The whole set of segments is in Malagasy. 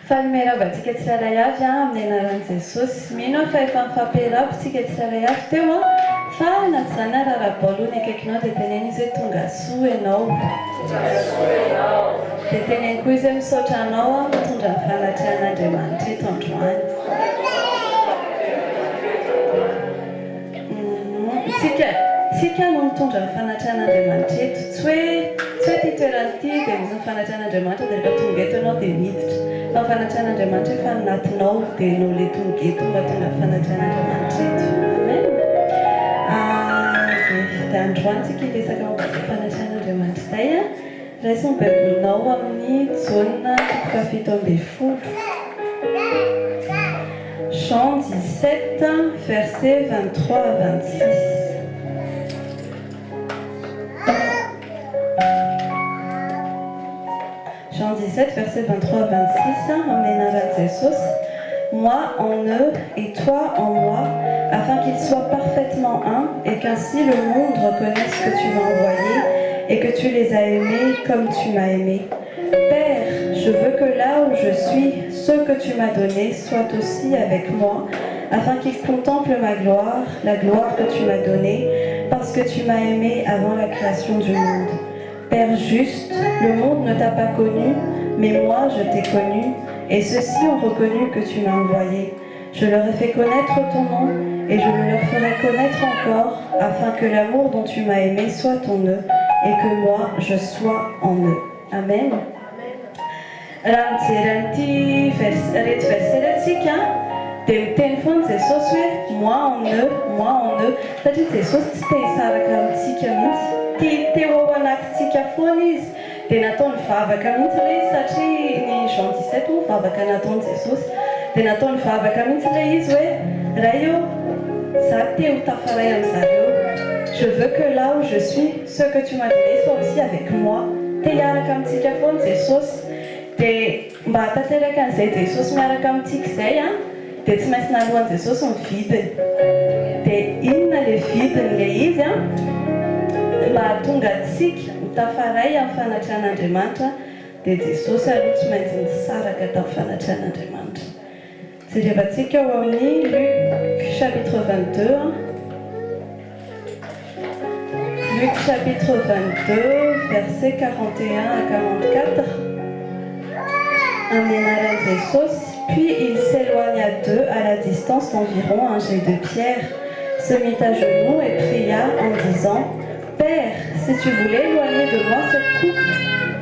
Falmeravantsika tsirairay avy amin'ny anaran'i Jesosy. Mino aho fa efa mifampiarahaba tsirairay avy teo a, fa naty izany arara-baoloa ny akaikinao dia teneny izy hoe tonga soa ianao. Dia teneny koa izy hoe misaotra anao a, mitondra ny fanatrehan'Andriamanitra eto androany. Tsika no mitondra ny fanatrehan'Andriamanitra eto, tsy hoe ty toerana ity dia misy ny fanatrehan'Andriamanitra dia rehefa tonga eto ianao dia miditra. Fa ny fanatrehan'Andriamanitra efa anatinao dia ianao ilay tonga eto mba tonga ny fanatrehan'Andriamanitra eto. Amen. Dia androany tsika hiresaka momba izay fanatrehan'Andriamanitra izay a. Raisiny ny baibolinao amin'ny Jaona 7:20. Jean 17, versets 23 à 26. Jean 17, versets 23 à 26, Amen à Jésus. Moi en eux et toi en moi, afin qu'ils soient parfaitement un, et qu'ainsi le monde reconnaisse que tu m'as envoyé et que tu les as aimés comme tu m'as aimé. Père, je veux que là où je suis, ceux que tu m'as donnés soient aussi avec moi, afin qu'ils contemplent ma gloire, la gloire que tu m'as donnée, parce que tu m'as aimé avant la création du monde. Père juste, le monde ne t'a pas connu, mais moi je t'ai connu, et ceux-ci ont reconnu que tu m'as envoyé. Je leur ai fait connaître ton nom, et je le leur ferai connaître encore, afin que l'amour dont tu m'as aimé soit en eux, et que moi je sois en eux. Amen. Ramtiranti reto verseratsika dia miteny foana Jesosy hoe moi en eux satria Jesosy tsy te hisaraka amintsika mihitsy, teo ao anatintsika foana izy dia natao nivavaka mihitsy ilay izy satria ny Jean 17 moa mivavaka nataony Jesosy dia natao nivavaka mihitsy ilay izy hoe ray eo za te ho tafaray amin'izareo, je veux que là où je suis ceux que tu m'as donné soient aussi avec moi. Te hiaraka amintsika foana Jesosy dia mba hatateraka an'izay Jesosy miaraka amintsika izay a dia tsy maintsy nalohan'i Jesosy ny vidiny. Dia inona ilay vidin'ilay izy a mba hahatonga antsika ho tafaray amin'ny fanatrehan'Andriamanitra dia Jesosy aloha tsy maintsy nisaraka tamin'ny fanatrehan'Andriamanitra. Jerevantsika ao amin'ny Luc chapitre 22. Luc chapitre 22, versets 41 à 44. Amen à Jésus. Puis il s'éloigna d'eux à la distance d'environ un jet de pierre, se mit à genoux et pria en disant: Père, si tu voulais éloigner de moi cette coupe,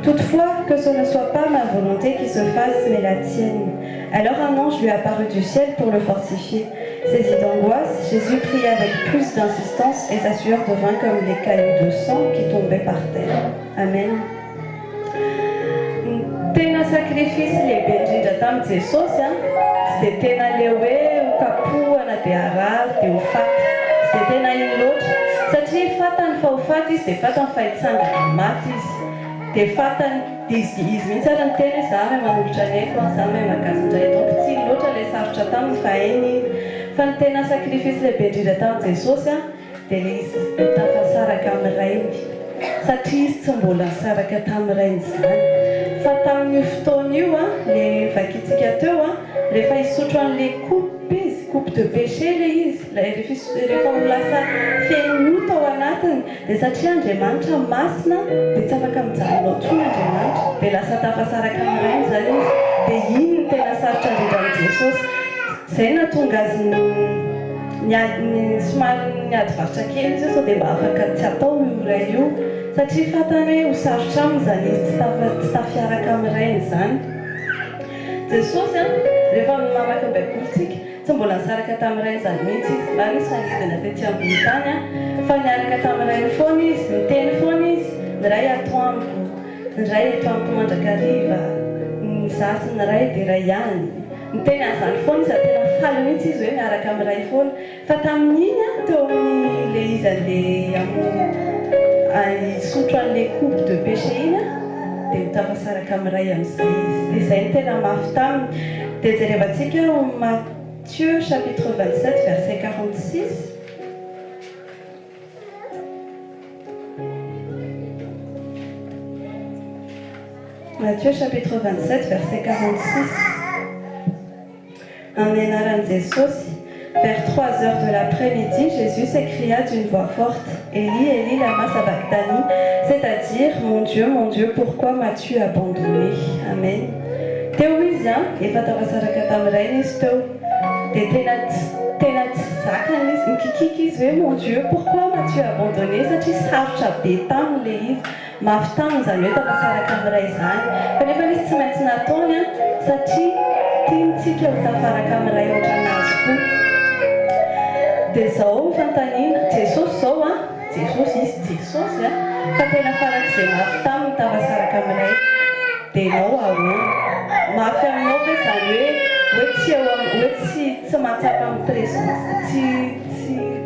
toutefois que ce ne soit pas ma volonté qui se fasse, mais la tienne. Alors un ange lui apparut du ciel pour le fortifier. Saisi d'angoisse, Jésus pria avec plus d'insistance et sa sueur devint comme des cailloux de sang qui tombaient par terre. Amen. Tena sacrifice lehibe indrindra tamin'i Jesosy tsy dia tena le hoe ho kapohana dia harary dia ho faty, tsy dia tena iny loatra satria fatany fa ho faty izy dia fatany fa hitsangana maty izy dia fatany izy mihitsy ary ny tena za mahay manolotra ny haiko za mahay magasin-dray donc tsy loatra ilay sarotra taminy fa hainy fa ny tena sacrifice lehibe indrindra tamin'i Jesosy dia ilay izy tafasaraka amin'ny rainy satria izy tsy mbola nisaraka tamin'ny rainy izany. Fa tamin'io fotoana io ilay vakitsika teo rehefa hisotro an'ilay coupe de péché ilay izy rehefa ho lasa feno loto ao anatiny dia satria Andriamanitra masina dia tsy afaka mijanonao intsony Andriamanitra dia lasa tafasaraka amin'ny rainy izany izy dia iny no tena sarotra indrindra amin'i Jesosy. Izay nahatonga azy somary niady varotra kely izy sao dia mba afaka tsy atao io ray io satria fatany hoe ho sarotra aminy izany izy tsy tafiaraka amin'ny rainy izany. Jesosy rehefa mamaky ny baibolitsika tsy mbola nisaraka tamin'ny rainy izany mihitsy izy mba nisy fanidina tetsy ambony tany fa niaraka tamin'ny rainy foana izy, miteny foana izy ny ray ato amiko mandrakariva, ny zasy ny ray dia ray ihany. Miteny an'izany foana izy tena faly mihitsy izy hoe miaraka amin'ny ray foana fa tamin'iny teo amin'ilay izy an'ilay hisotro an'ilay coupe de péché iny dia mitafasaraka amin'ny ray amin'izay izy. Dia izay ny tena mafy taminy. Dia jerevantsika ao Matthieu chapitre 27 verset 46. Matthieu chapitre 27 verset 46. Amin'ny anaran'i Jesosy. Vers 3 heures de l'après-midi, Jésus s'écria d'une voix forte, Élie, Élie, lama sabachthani, c'est-à-dire, mon Dieu, pourquoi m'as-tu abandonné? Amen. Teo izy efa tafasaraka tamin'iray izy teo. Dia tena tsy zakany izy, mikikika izy hoe mon Dieu, pourquoi m'as-tu abandonné? Satria sarotra be taminy ilay izy. Mafy taminy izany hoe tafasaraka amin'iray izany. Kanefa izy tsy maintsy nataony satria tiantsika ho tafaraka amin'iray ohatranazy koa. Dia izao fantaniana, Jesosy izao Jesosy izy Jesosy fa tena farak'izay mafy taminy tafasaraka amin'iray. Dia ianao ahoana? Mafy aminao ve izany hoe tsy mahatsapa amin'ny présence,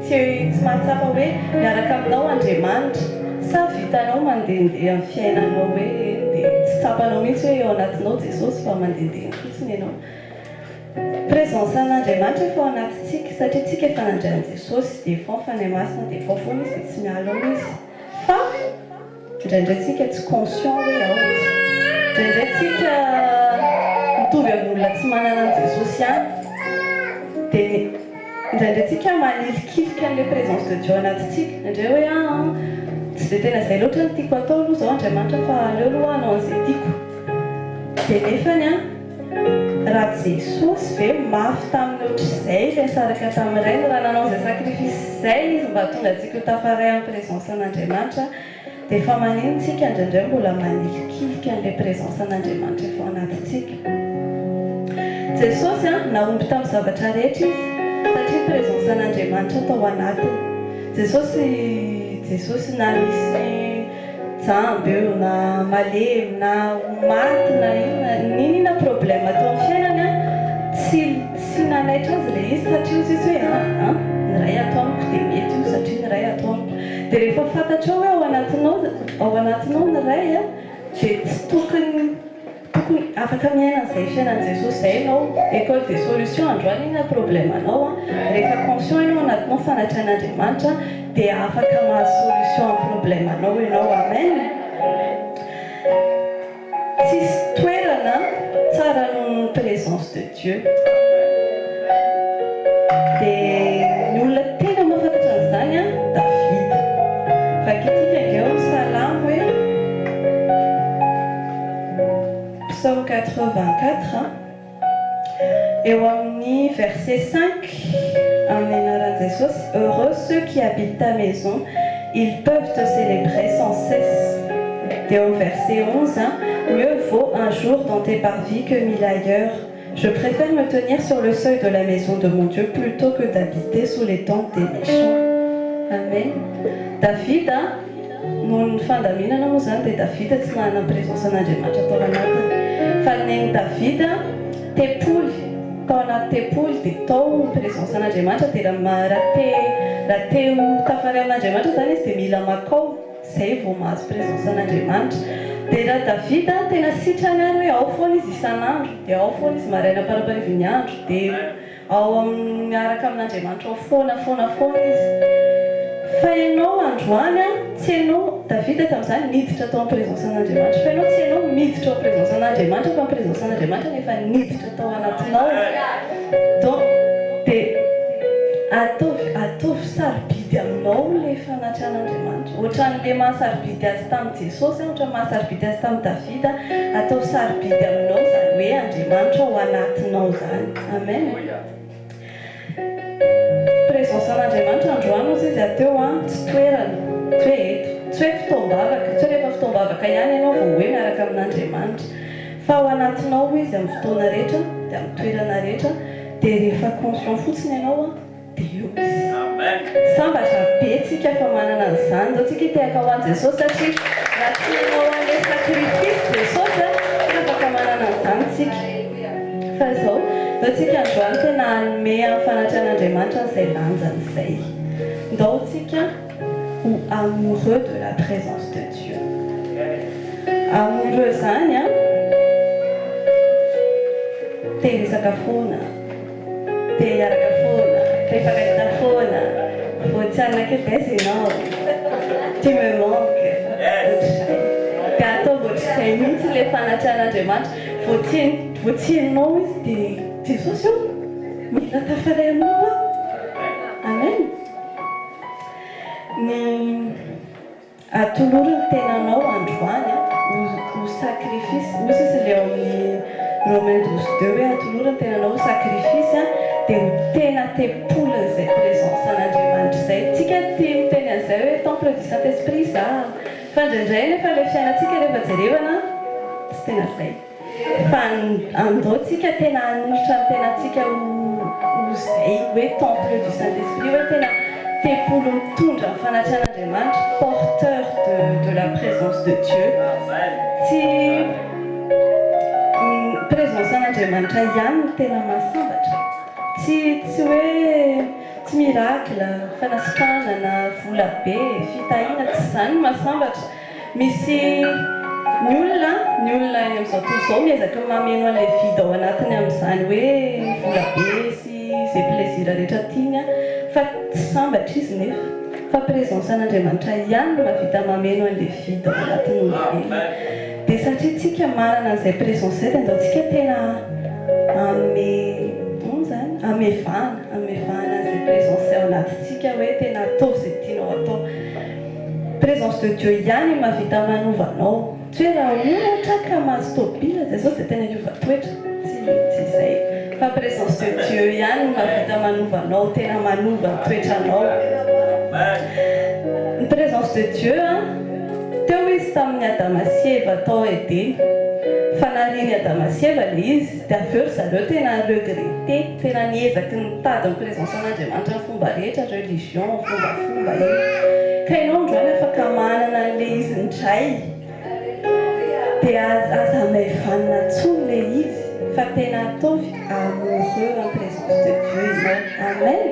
tsy mahatsapa hoe miaraka aminao Andriamanitra, sa vitanao mandehandeha amin'ny fiainanao hoe dia tsy tsapanao mihitsy hoe eo anatinao Jesosy fa mandehandeha fotsiny ianao. Présence an'Andriamanitra efa ao anatintsika satria tsika efa nandray an'i Jesosy dia efa mifanahy masina dia efa foana izy dia tsy miala ao izy. Fa indraindray tsika tsy conscient hoe ao izy. Indraindray tsika mitovy amin'olona tsy manana an'i Jesosy ihany dia indraindray tsika manilikilika an'ilay présence de Dieu anatintsika. Indray hoe tsy dia tena izay loatra no tiako atao aloha izao Andriamanitra fa aleo aloha hanao an'izay tiako. Dia nefany raha Jesosy ve mafy taminy ohatr'izay ilay saraka tamin'iray raha nanao izay sacrifice izay izy mba tonga antsika ho tafaray amin'ny présence an'Andriamanitra dia efa manino tsika indraindray mbola manilikilika an'ilay présence an'Andriamanitra efa ao anatintsika. Jesosy nahomby tamin'ny zavatra rehetra izy satria présence an'Andriamanitra tao anatiny. Jesosy na misy jamby eo na malemy na maty na inona problème atao amin'ny fiainany tsy nanaitra azy ilay izy satria ozy izy hoe ny ray ataoniko dia mety io satria ny ray ataoniko. Dia rehefa fantatra hoe ao anatinao ny ray dia tsy tokony afaka miaina an'izay fiainan'i Jesosy izay ianao. École de solution androany iny problème anao rehefa conscient ianao anatinao fanatran'Andriamanitra dia afaka mahazo solution amin'ny problème anao ianao. Amen. Tsisy toerana tsara noho ny présence de Dieu. Dia ny olona tena mahafantatra an'izany David. Vakitsika angeo amin'ny salamo hoe Psaume 84 eo amin'ny verset 5 amin'ny anaran'i Jesosy. Heureux ceux qui habitent ta maison, ils peuvent te célébrer sans cesse. Et au verset 11, mieux vaut un jour dans tes parvis que 1000 ailleurs. Je préfère me tenir sur le seuil de la maison de mon Dieu plutôt que d'habiter sous les tentes des méchants. Amen. David noho ny fandaminana moa izany dia David tsy manana présence an'Andriamanitra tao anatiny. Fa ny David tepoly tao anaty tepoly dia tao ny présence an'Andriamanitra dia raha te ho tafaray amin'Andriamanitra izany izy dia mila makao izay vao mahazo présence an'Andriamanitra. Dia raha David tena sitrany any hoe ao foana izy isan'andro dia ao foana izy maraina paraparivin'ny andro dia ao miaraka amin'Andriamanitra ao foana izy. Fa ianao androany tsy ianao David tamin'izany niditra tao amin'ny présence an'Andriamanitra. Fa ianao tsy ianao miditra ao présence an'Andriamanitra fa ny présence an'Andriamanitra nefa niditra tao anatinao. Donc dia ataovy sarobidy aminao ilay fanatran'Andriamanitra. Ohatran'ilay mahasarobidy azy tamin'i Jesosy ohatran'ny mahasarobidy azy tamin'i David ataovy sarobidy aminao izany hoe Andriamanitra ao anatinao izany. Amen. Présence an'Andriamanitra androany ozy izy ateo tsy toerana, tsy hoe fotoam-bavaka, tsy hoe rehefa fotoam-bavaka ihany ianao vao hoe miaraka amin'Andriamanitra. Fa ao anatinao izy amin'ny fotoana rehetra dia amin'ny toerana rehetra dia rehefa conscient fotsiny ianao dia eo izy. Sambatra be tsika fa manana an'izany. Izao tsika hitehaka ho an'i Jesosy satria raha tsy ianao an'ilay sacrifice Jesosy afaka manana an'izany tsika. Fa izao tsika androany tena hanome amin'ny fanatran'Andriamanitra izay lanjan'izay. Ndao tsika ho amoureux de la présence de Dieu. Amoureux izany te hisaka foana, te hiaraka foana, te hifankahita foana, vao tsy anakety aiza ianao, tu me manques. Dia atao ohatr'izay mihitsy ilay fanatran'Andriamanitra. Vao tianao izy dia Jesosy io mila tafaray aminao amen ny atolorony tenanao androany ho sacrifice ozy izy le ao amin'ny Romains 12:2 hoe atolorony tenanao ho sacrifice dia ho tena te-polony izay présence an'Andriamanitra izay tsika tia miteny an'izay hoe temple du Saint-Esprit za fa indraindray nefa ilay fiainantsika rehefa jerevana tsy tena izay fa andao-tsika tena hanolotra ny tenantsika ho izay hoe temple du Saint-Esprit hoe tena te-polo mitondra ny fanatran'Andriamanitra porteur de la présence de Dieu tsy présence an'Andriamanitra ihany no tena mahasambatra tsy hoe tsy miracle fanasitranana vola be fitahiana tsy izany mahasambatra misy ny olona eny amin'izao tontolo izao miezaka mameno an'ilay vide ao anatiny amin'izany hoe vola be sy izay plaisir rehetra tiany fa tsy sambatra izy nefa fa présence an'Andriamanitra ihany no mahavita mameno an'ilay vide ao anatiny olombelona dia satria tsika manana an'izay présence izay dia andaontsika tena amevana an'izay présence ao anatintsika hoe tena atao izay tianao atao présence de Dieu ihany mahavita manovanao tsy hoe raha ohatra ka mahazo tobila dia zao dia tena hiova-toetra tsy izay fa présence de Dieu ihany mahavita manovanao tena manova ny toetranao ny présence de Dieu teo izy tamin'ny Adama sy Eva tao Edeny fanariany Adama sy Eva le izy dia avy eo ry zareo tena regrette tena niezaky nitady ny présence an'Andriamanitra ny fomba rehetra religion fombafomba iny ka ianao androany afaka manana an'ilay izy ndray dia aza maevanina tsony le izy fa tena ataovy amoureux en présence de Dieu ianao amen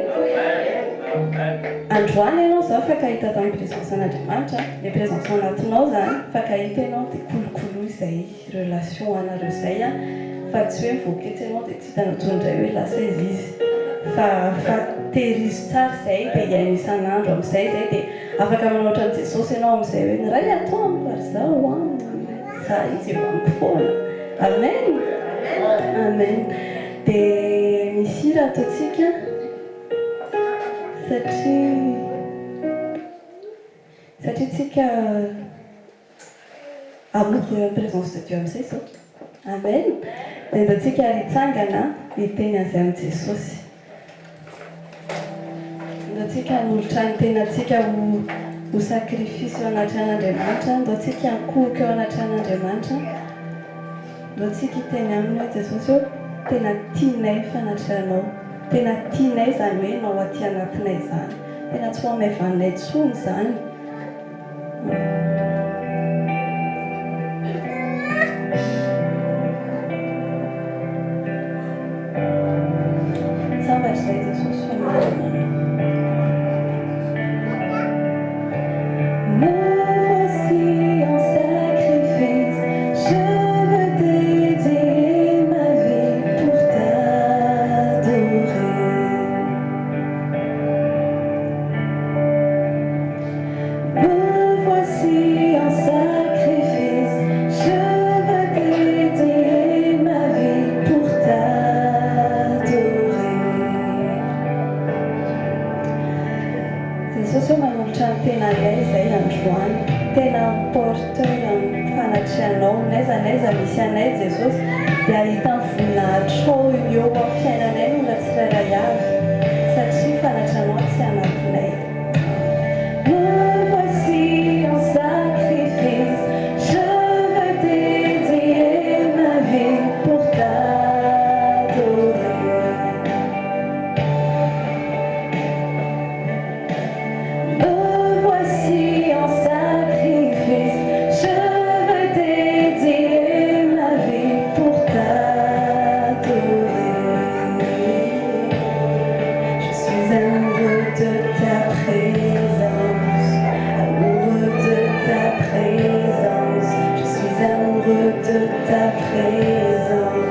androany ianao zao afaka hita tamin'ny présence an'Andriamanitra le présence anatinao zany afaka hita ianao dia kolokolo izay relation anareo izay fa tsy hoe mivoaketsy ianao dia tsy hitanao tsondray hoe lasa izy fa tehirizy tsara izay dia hiaino isan'andro amin'izay zay dia afaka manoatra an'i Jesosy ianao amin'izay hoe ny ray atao amiko ary zao za izy eo amiko foana amen amen dia misy raha ataontsika satria tsika amoureux en présence de Dieu amin'izay zao amen dia andaontsika hitsangana hiteny an'izay amin'i Jesosy andaontsika hanolotra ny tenantsika ho sacrifice eo anatry an'Andriamanitra andaontsika hankoroka eo anatry an'Andriamanitra andaontsika hiteny aminy hoe Jesosy eo tena tianay fanatranao tena tianay zany hoe nao aty anatinay zany tena tsy ho amaivanay tsony zany sambatra izay Jesosy fanarina misy anay Jesosy dia ahita ny voninahitra eo amin'ny fiainanay no na tsirairay avy satria fanatranao tsy anatinay me voici en sacrifice je veux dédier ma vie pour t'adorer me voici en sacrifice je veux dédier ma vie pour t'adorer. Je suis amoureux de ta présence, amoureux de ta présence. Je suis amoureux de ta présence.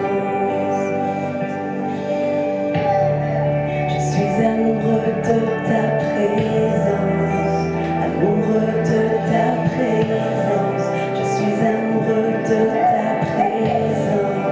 Je suis amoureux de ta présence, amoureux de ta présence. Je suis amoureux de ta présence.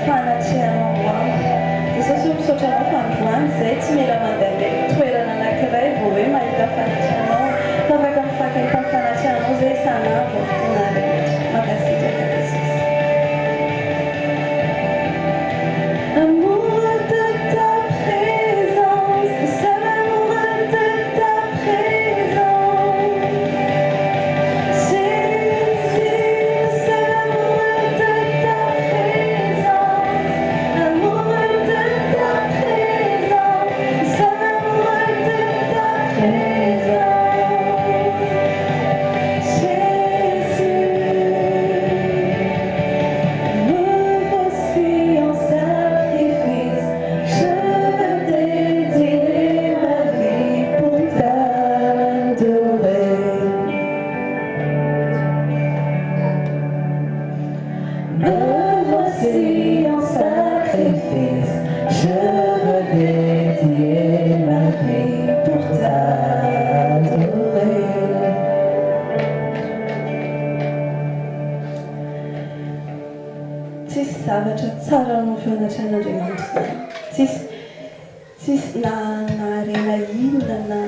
fanatrehanao amiko. Jesosy io misaotra anao fa androany izay tsy mila mandeha amin'ny toerana anankiray vao hoe mahita fanatrehanao. Fa afaka mifankeny tamin'ny fanatrehanao izay isan'andro amin'ny fotoana rehetra. Mankasitraka Jesosy. Amour de ta présence, nous sommes amoureux de ta présence. Jésus, nous sommes amoureux de ta présence. Amoureux de ta présence, nous sommes amoureux de ta présence. Jésus, me voici en sacrifice, je veux dédier ma vie pour t'adorer. Me voici en sacrifice, je veux dédier ma vie pour t'adorer. Tsisy zavatra tsara no feonatran'Andriamanitra izany. Tsisy na harena inona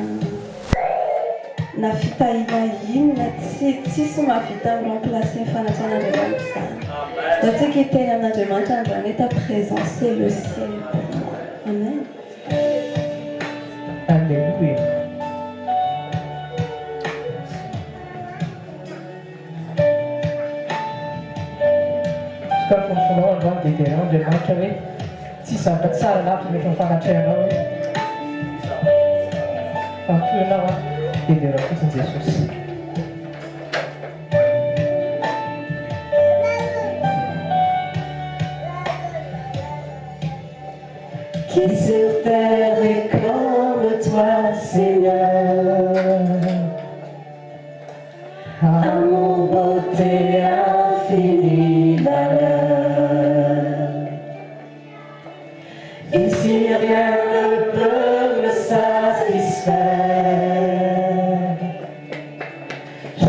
na fitahiana inona tsisy mahavita remplacer ny fanatran'Andriamanitra izany. Raha tsika hiteny amin'Andriamanitra androany ta présence c'est le ciel pour moi. Amen. Alléluia. Ska fonfonao androany dia tena Andriamanitra hoe tsy zavatra tsara lavitra mety mifanatrehanao hoe fampianao a dia dera fotsiny Jesosy. Qui sur terre est comme toi, Seigneur, amour, beauté, infinie valeur. Ici rien ne peut me satisfaire.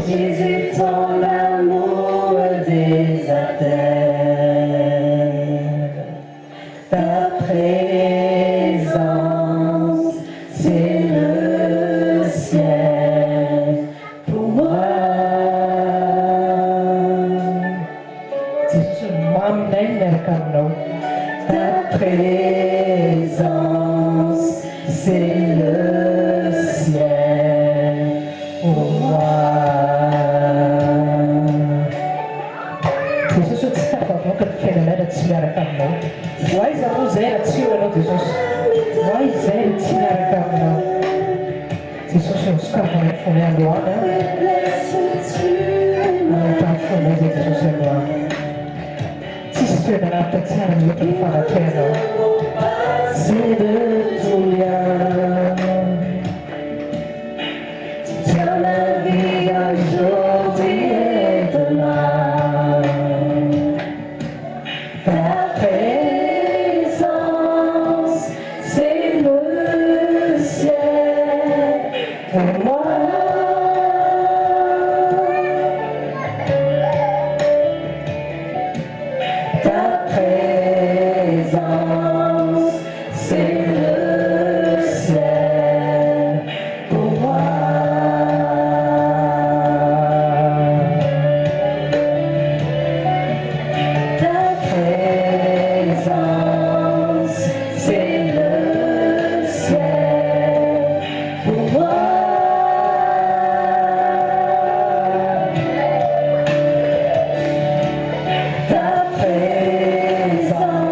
Jésus, ton amour me désaltère. Ta présence, c'est le ciel pour moi. Jesosy maminay miaraka aminao. Ta présence, c'est le ciel pour moi. Jesosy hoe tsy tafavoaka ny fiainanay raha tsy miaraka aminao. Hoaiza moa izay raha tsy eo ianao Jesosy. Hoaizay raha tsy miaraka aminao. Jesosy misokafanay fonay androany a. Manatany fonay zay Jesosy androany. Tsisy toerana lavitra tsara mihatra ny fanatrehanao. C'est de tout bien. Tu tiens ma vie aujourd'hui et demain. Ta présence, c'est le ciel pour moi. Ta présence, c'est le ciel pour moi. Ta présence, c'est le ciel pour moi. Ta présence,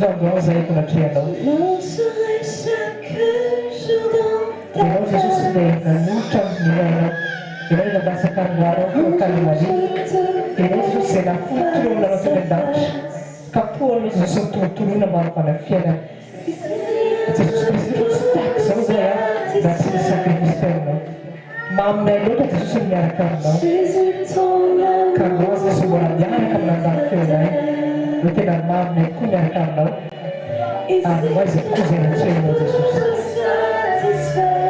andao zay konatreanao ianao jesosy ilay nanotra amin'nyainao ianao ilay nabasaka androanao kalimari ianao jesosy zay nafotorominanao teny an-danitra kapohanao jesosy nytorotoroina maro fanafiana jesosy kristy tsy taky zao zay a mba tsy ny sacrifice terinao maminay loatra jesosy miaraka aminao ka andao jesosy mbola miaraka amin'andany feonay no tena maminay koa miaraka aminao moi zay tokoa zay natreanao jesosy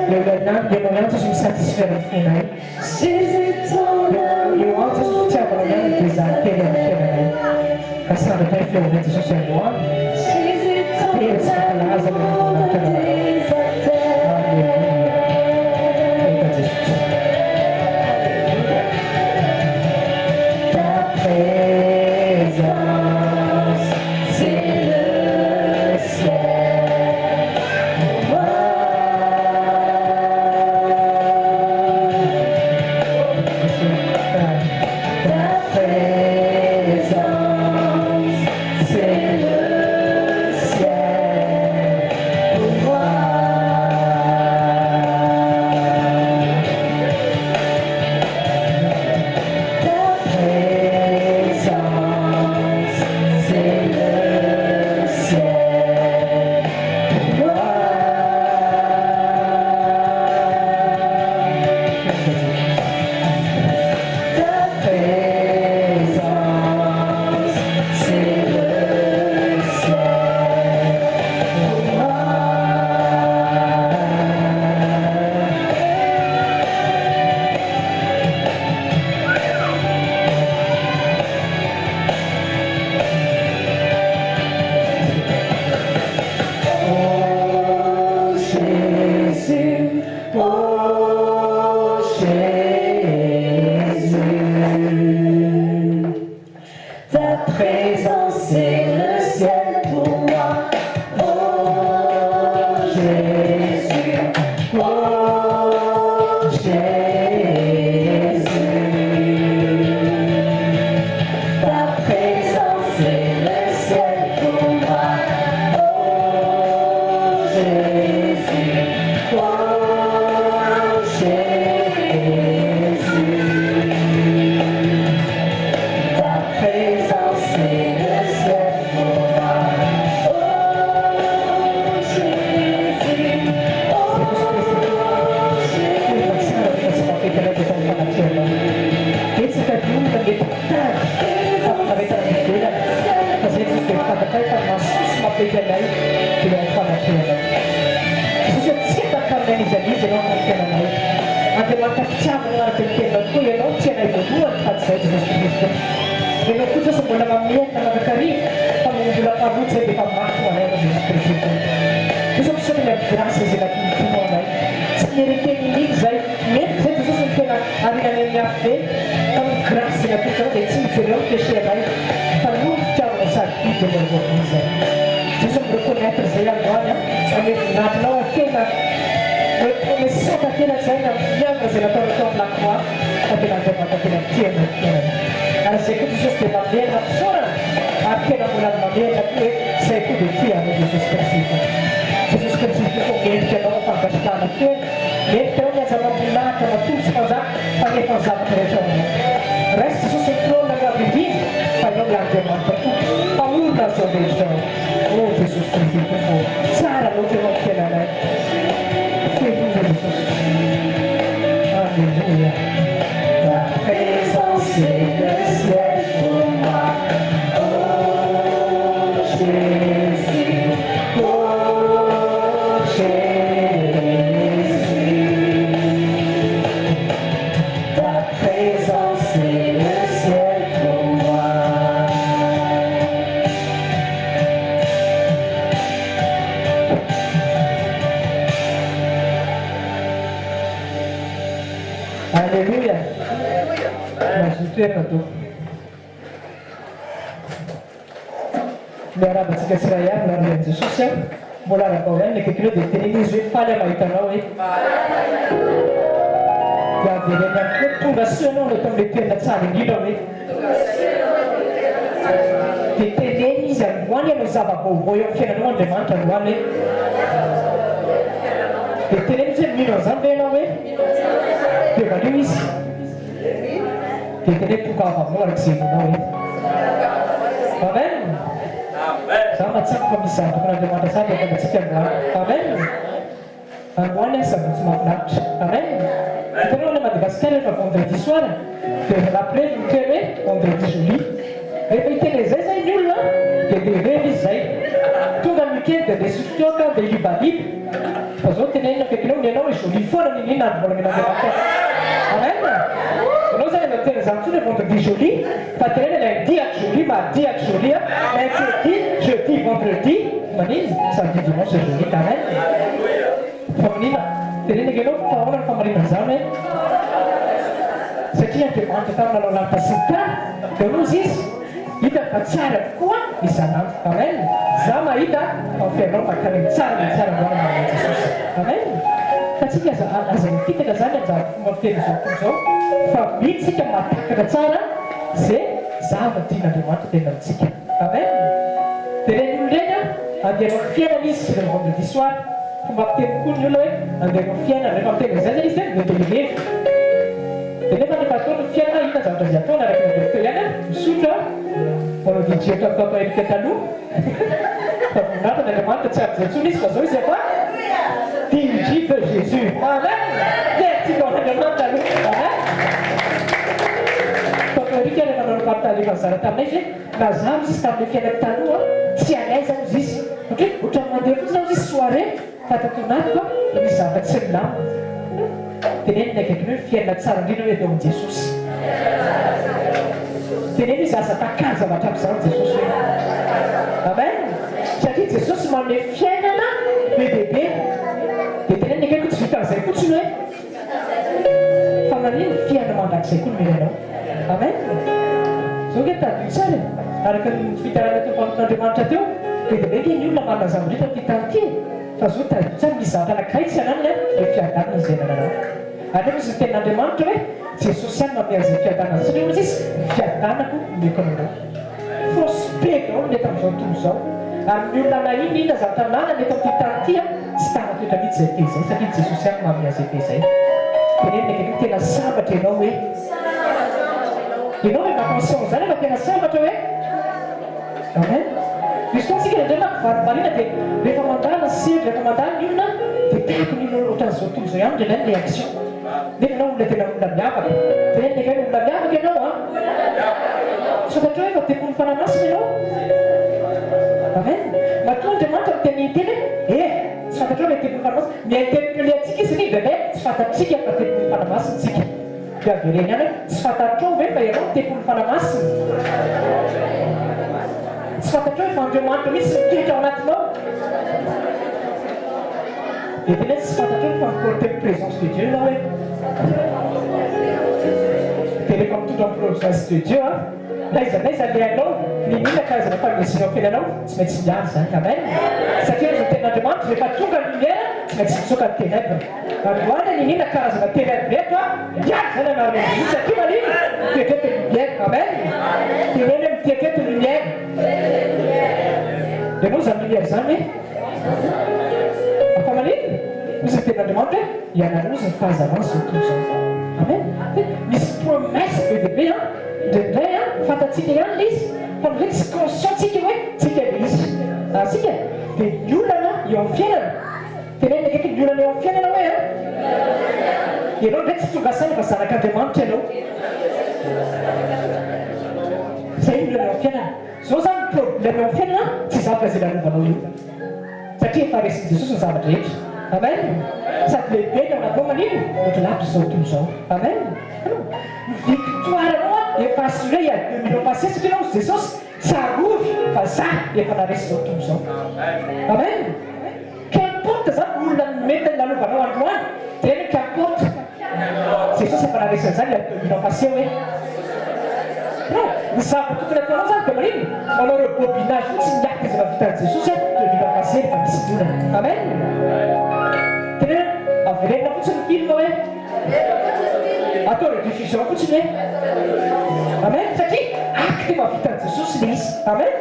Leonardo jesosy misatisfaire ny fonay eo ao jesosy fitiavanao ihany dia zahakely amin'ny fiainanay ka sandratra ny fiainanay jesosy androany teresaka kalaza le natanana Alleluia eka jesosy ta présence c'est le ciel ta présence c'est le ciel pour moi ta présence c'est le ciel pour moi ta présence c'est le ciel pour moi Oh Jésus, oh Jésus, ta présence c'est le ciel pour moi. Oh Jésus, oh Jésus, ta présence c'est le ciel pour moi. Oh Jésus, oh Jésus, ta présence c'est le ciel pour moi. Oh Jésus, oh Jesús me reconnaître zay agora ame natinao akena misôka akena zay na fiavana zay nataonao tao amin'ny lakroa tena andriamanitra tena tiana tenany ary zay koa Jesosy dia mamerina fisaorana ary tena mbola mamerina koa hoe zay koa dia tianao Jesosy Kristy Jesosy Kristy koa mendrika anao fampiatrikana feo mendrika anao miaza mampinahitra matolotsy fanjaka fanefa ny zavatra rehetra aminao reste Jesosy mitrôna ngavidiny fa ianao miandriamanitra koa mpamorona zao rehetra Oh Jésus Christ, Sarah, l'autre nom qui est là. Fais-nous Jésus. Alléluia. Ta présence c'est le ciel pour moi. Oh Jésus, oh Jésus. Ta présence c'est le ciel pour moi. Alléluia. Toerana to miarabantsika tsiraiary miaramian'i Jesosy mbola arabao ihany ny akaikinao dia teneny izy hoe faly mahitanao hoe dia avereny ihany koa tonga soanao no atao amin'ilay toerana tsara indrindra hoe dia teneny ianao zava-baovao eo fiainanao Andriamanitra androany dia tena mihitsy hoe mino an'izany ve ianao hoe dia valio izy dia tena hoe tokava aminao arak'izay minao hoe amen za matsako fa misy zavatra kon'Andriamanitra sady efa matsika androany amen androany a sady tsy mahafinaritra amen hitanao le Madagasikara rehefa vendredi soir dia rappelé miteny hoe vendredi joli rehefa hiteny zay zay ny olona dia revy izy zay tonga ny weekend dia ndesotoka dia libaliby fa zao tenenina fekinao ny ianao hoe joli foana ninina andro mbola menandriamanitra amen anao zany matena zany tsony vendredi joli fa tenena lundi ak joli mardi ak joli mercredi jeudi vendredi manino samedi dimanche joli amen fa manina tenena ianao fa ahoana ny famarina zany hoe satria Andriamanitra taminanao lanitra sy ny tany dia nozy izy hita fa tsara koa isanandro amen za mahita fiainao makany tsara androany Jesosy amen fatsika aza mifitaka zany anjary fomba fiteny zao toy zao fa mitsika matakatra tsara zay zavadian'Andriamanitra tena amintsika amen dia reny olo reny andehanao fiainana izy le vendredi soir fomba fiteny koa ny olona hoe andehanao fiainana rehefa miteny zay zany izy dia levy dia nefa rehefa ataony fiainana hita zavatra zay ataony araka ny teo ihany misotro manao didjeto atao erika taloha fa voninahitra n'Andriamanitra tsy aby zay tsony izy fa zao izy efa dinji de Jésus amen tertino n'Andriamanitra aloha amen tao erika rehefa nanopatale efa zara taminay zay na za izy tamin'ny fiainana taloha tsy anaiza izy izy satria ohatra mandeha fotsiny izy soirée fa tatonato misy zavatra tsy milama tenenina akaiky hoe fiainana tsara indrindra hoe eo amin'i Jesosy tenena izy aza takany zavatra amin'izany Jesosy hoe amen satria Jesosy manome fiainana be bebe dia tenena akaiky tsy vita an'izay fotsiny hoe fa manino fiainana mandrakizay koa no mirenao amen zao ke tadio tsara araka ny fitarana teo mpamin'Andriamanitra teo dia dia ny olona manana zavatra ty tany ty fa zao tadio tsara misy zavatra anankiray tsy ananiny hoe fiadanana izay nananao anefa izy ny tenin'Andriamanitra hoe Jesosy ihany manome an'izay fiadanana satria ozy izy fiadanako meko anao fosipeko mety amin'izao tontolo izao ary ny olona nahiny inona zavatra nana mety amin'ity tany ty tsy tanatoetra mihitsy zay te zay satria Jesosy ihany manome an'izay te zay tenenina akaiky tena sambatra ianao hoe ianao hoe mapension zany efa tena sambatra hoe amen misy foa tsika Andriamanitra varimarina dia rehefa mandana sery rehefa mandana ny olona dia tahako ny olona ohatran'izao tontolo izao ihany ndraindray ny réaction nefa ianao olona tena olona miavaka tenenina akaiky olona miavaka ianao tsy fantatra hoe efa tepony fanamasina ianao amen matoa Andriamanitra miteny teny tsy fantatra hoe tepony fanamasina miaintenipele atsika izy ny ndraindray tsy fantatrika fa tepony fanamasintsika dia avereny ihany hoe tsy fantatrao ve fa ianao tepony fanamasina tsy fantatrao hoe fa Andriamanitra mihitsy mitoetra ao anatinao dia tena tsy fantatrao fa miporte ny présence de Dieu ianao hoe dia rehefa mitondra ny présence de Dieu naiza le anao ninina karazana famesinao fiainanao tsy maintsy miany zany amen satria zo tenin'Andriamanitra rehefa tonga ny lumière tsy maintsy mitsoka ny ténèbre androany ninina karazana ténèbre eto miany zany anarana Jésus satria manino mitetrete lumière amen teneny mitetrete lumière dia moa zany lumière zany afa manino misy ny tenin'Andriamanitra hoe iananozy ny fahazavana zao tontolo zao amen misy promesse be bebe ndraindray fantatsika ihany le izy fa ndraiky tsy conscientsika hoe tsika le izy sika dia ny olana eo amin'ny fiainana tenenina akaiky ny olana eo amin'ny fiainana hoe ianao ndraiky tsy tonga saina fa zanak'Andriamanitra ianao zay ny olana eo amin'ny fiainana zao zany problème eo amin'ny fiainana tsy zavatra zay lalovanao io satria efa resin'i Jesosy ny zavatra rehetra amen sady lehibe ny ao anatao manino ohatra lavitra zao tontolo zao amen victoire anao efa assuré il y a 2000 ans passé satria anao Jesosy tsarovy fa za efa naresy zao tontolo zao amen qu'importe zany olona mety nalovanao androany tena qu'importe Jesosy efa naresy an'izany il y a 2000 ans passé hoe ny zavatra tokony ataonao zany dia manino manao rebobinage fotsy miaka izy mahavitan'i Jesosy 2000 ans passé efa misy olana amen tena averenina fotsiny ny film hoe atao rediffusion fotsiny hoe amen satria acte mahavitan'i Jesosy le izy amen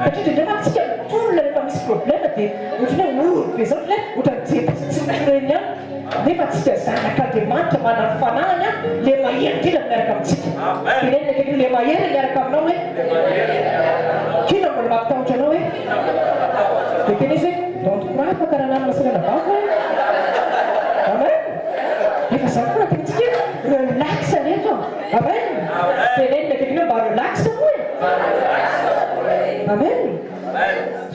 satria ndramatsika tolona rehefa misy problème dia ohatrany hoe oro be zao le ohatrany jerytsyreny ihany nefa tsika zanak'Andriamanitra manana fanahany le mahery kely miaraka amintsika tenenina kely le mahery miaraka aminao hoe kina mbola mampitahotra anao hoe dia tena izy hoe don't croire fa karaha nany masirana vava amen efa zany foana tenitsika relax reto amen tenenina kely hoe mba relax moa amen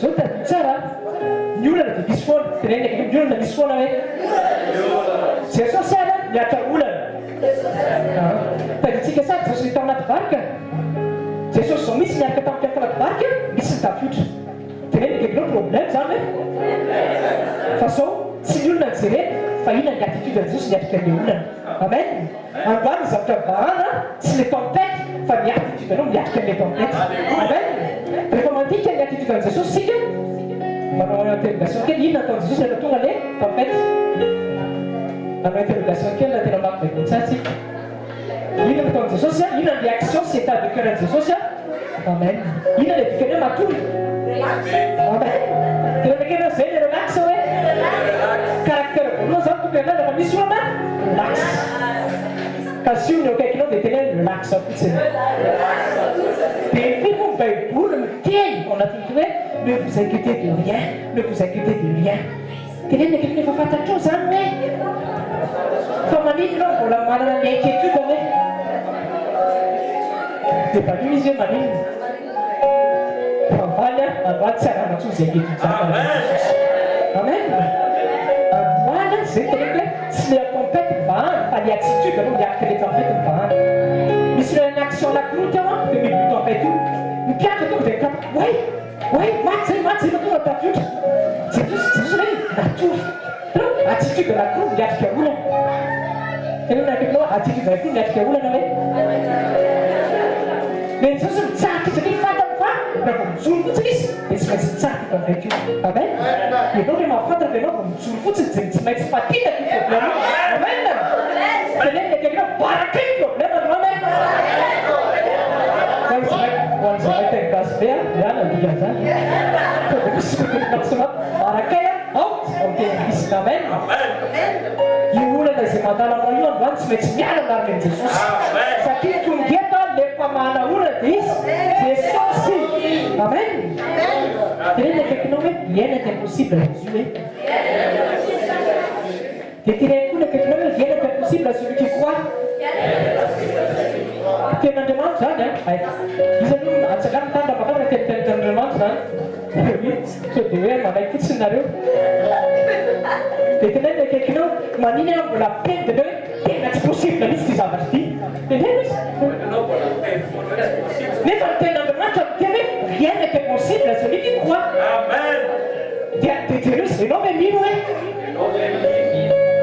zao tadiny tsara ny olana dia misy foana tenenina kely ny olana misy foana hoe Jesosy ala miatra olana taditsika sady Jesosy tao anaty barika Jesosy zao misy miaraka tamin'ny mpiaraka anaty barika misy ny tafiotra tenenina kely problème zany hoe fa zao tsy ny olona jerena fa inona ny attitude Jesosy miatrika le olana amen andohany zavatra vahana tsy le tempête fa ny attitude anao miatrika le tempête amen rehefa mandika ny attitude an Jesosy sika manao interrogation kely inona ataon Jesosy rehefa tonga le tempête manao interrogation kely na tena mafy baikontsatsika inona ataon Jesosy inona ny réaction sy état de cœur an Jesosy amen inona le dikany hoe matory amen tena kena zay le relax hoe caractère voalohany zany tokony anao rehefa misy olana relax ka sy io ny akaikinao dia tena relax fotsiny dia ny moa baiboly miteny ao anatin'ity hoe ne vous inquiétez de rien ne vous inquiétez de rien tenenina kely nefa fantatrao zany hoe fa maninonao mbola manana ny inquiétude hoe dia valio izy hoe maninona favaly androany tsy aramatso zy inquiétude zany amen androany zay teneniko hoe tsy le tempête vahany fa ny attitude anao miaraka le tempête mivahany misy le ny action lakroty ao dia mibu tempête io mipiatra tonga dia kapa way maty zay tonga tafiotra Jesosy hoe natory attitude lakro miatrika olana tenenina kelinao attitude lakro miatrika olana hoe mais Jesosy mitsarika satria fantany fa raha vao mijoro fotsiny izy dia tsy maintsy mitsarika tempête io amen ianao re mahafantatra ianao vao mijoro fotsiny dia tsy maintsy fatina ty problème amen tenenina kelinao baraky ny problème anao amen hoan'izay teny gasy be iana dikan zany barakay out amteny misy amen io olana izay mandalanao io androany tsy maintsy miala miaraka an Jesosy satria tongeta le mpamana olana dia izy Jesosy amen tenenina akaikinao hoe rien n'est impossible à Jésus hoe dia tenenina akaikinao hoe rien n'est impossible à celui qui croit ten'Andriamanitra zany izy aloha atsaka mitandra makatra teniten'Andriamanitra zany so dia hoe manay fotsiny nareo dia tenenina akaikinao maninona mbola pende hoe tena tsy possible misy ty zavatra ty tenenina izy nefa ny ten'Andriamanitra miteny hoe rien n'est impossible à celui qui croit dia jereo izy ianao ve mino hoe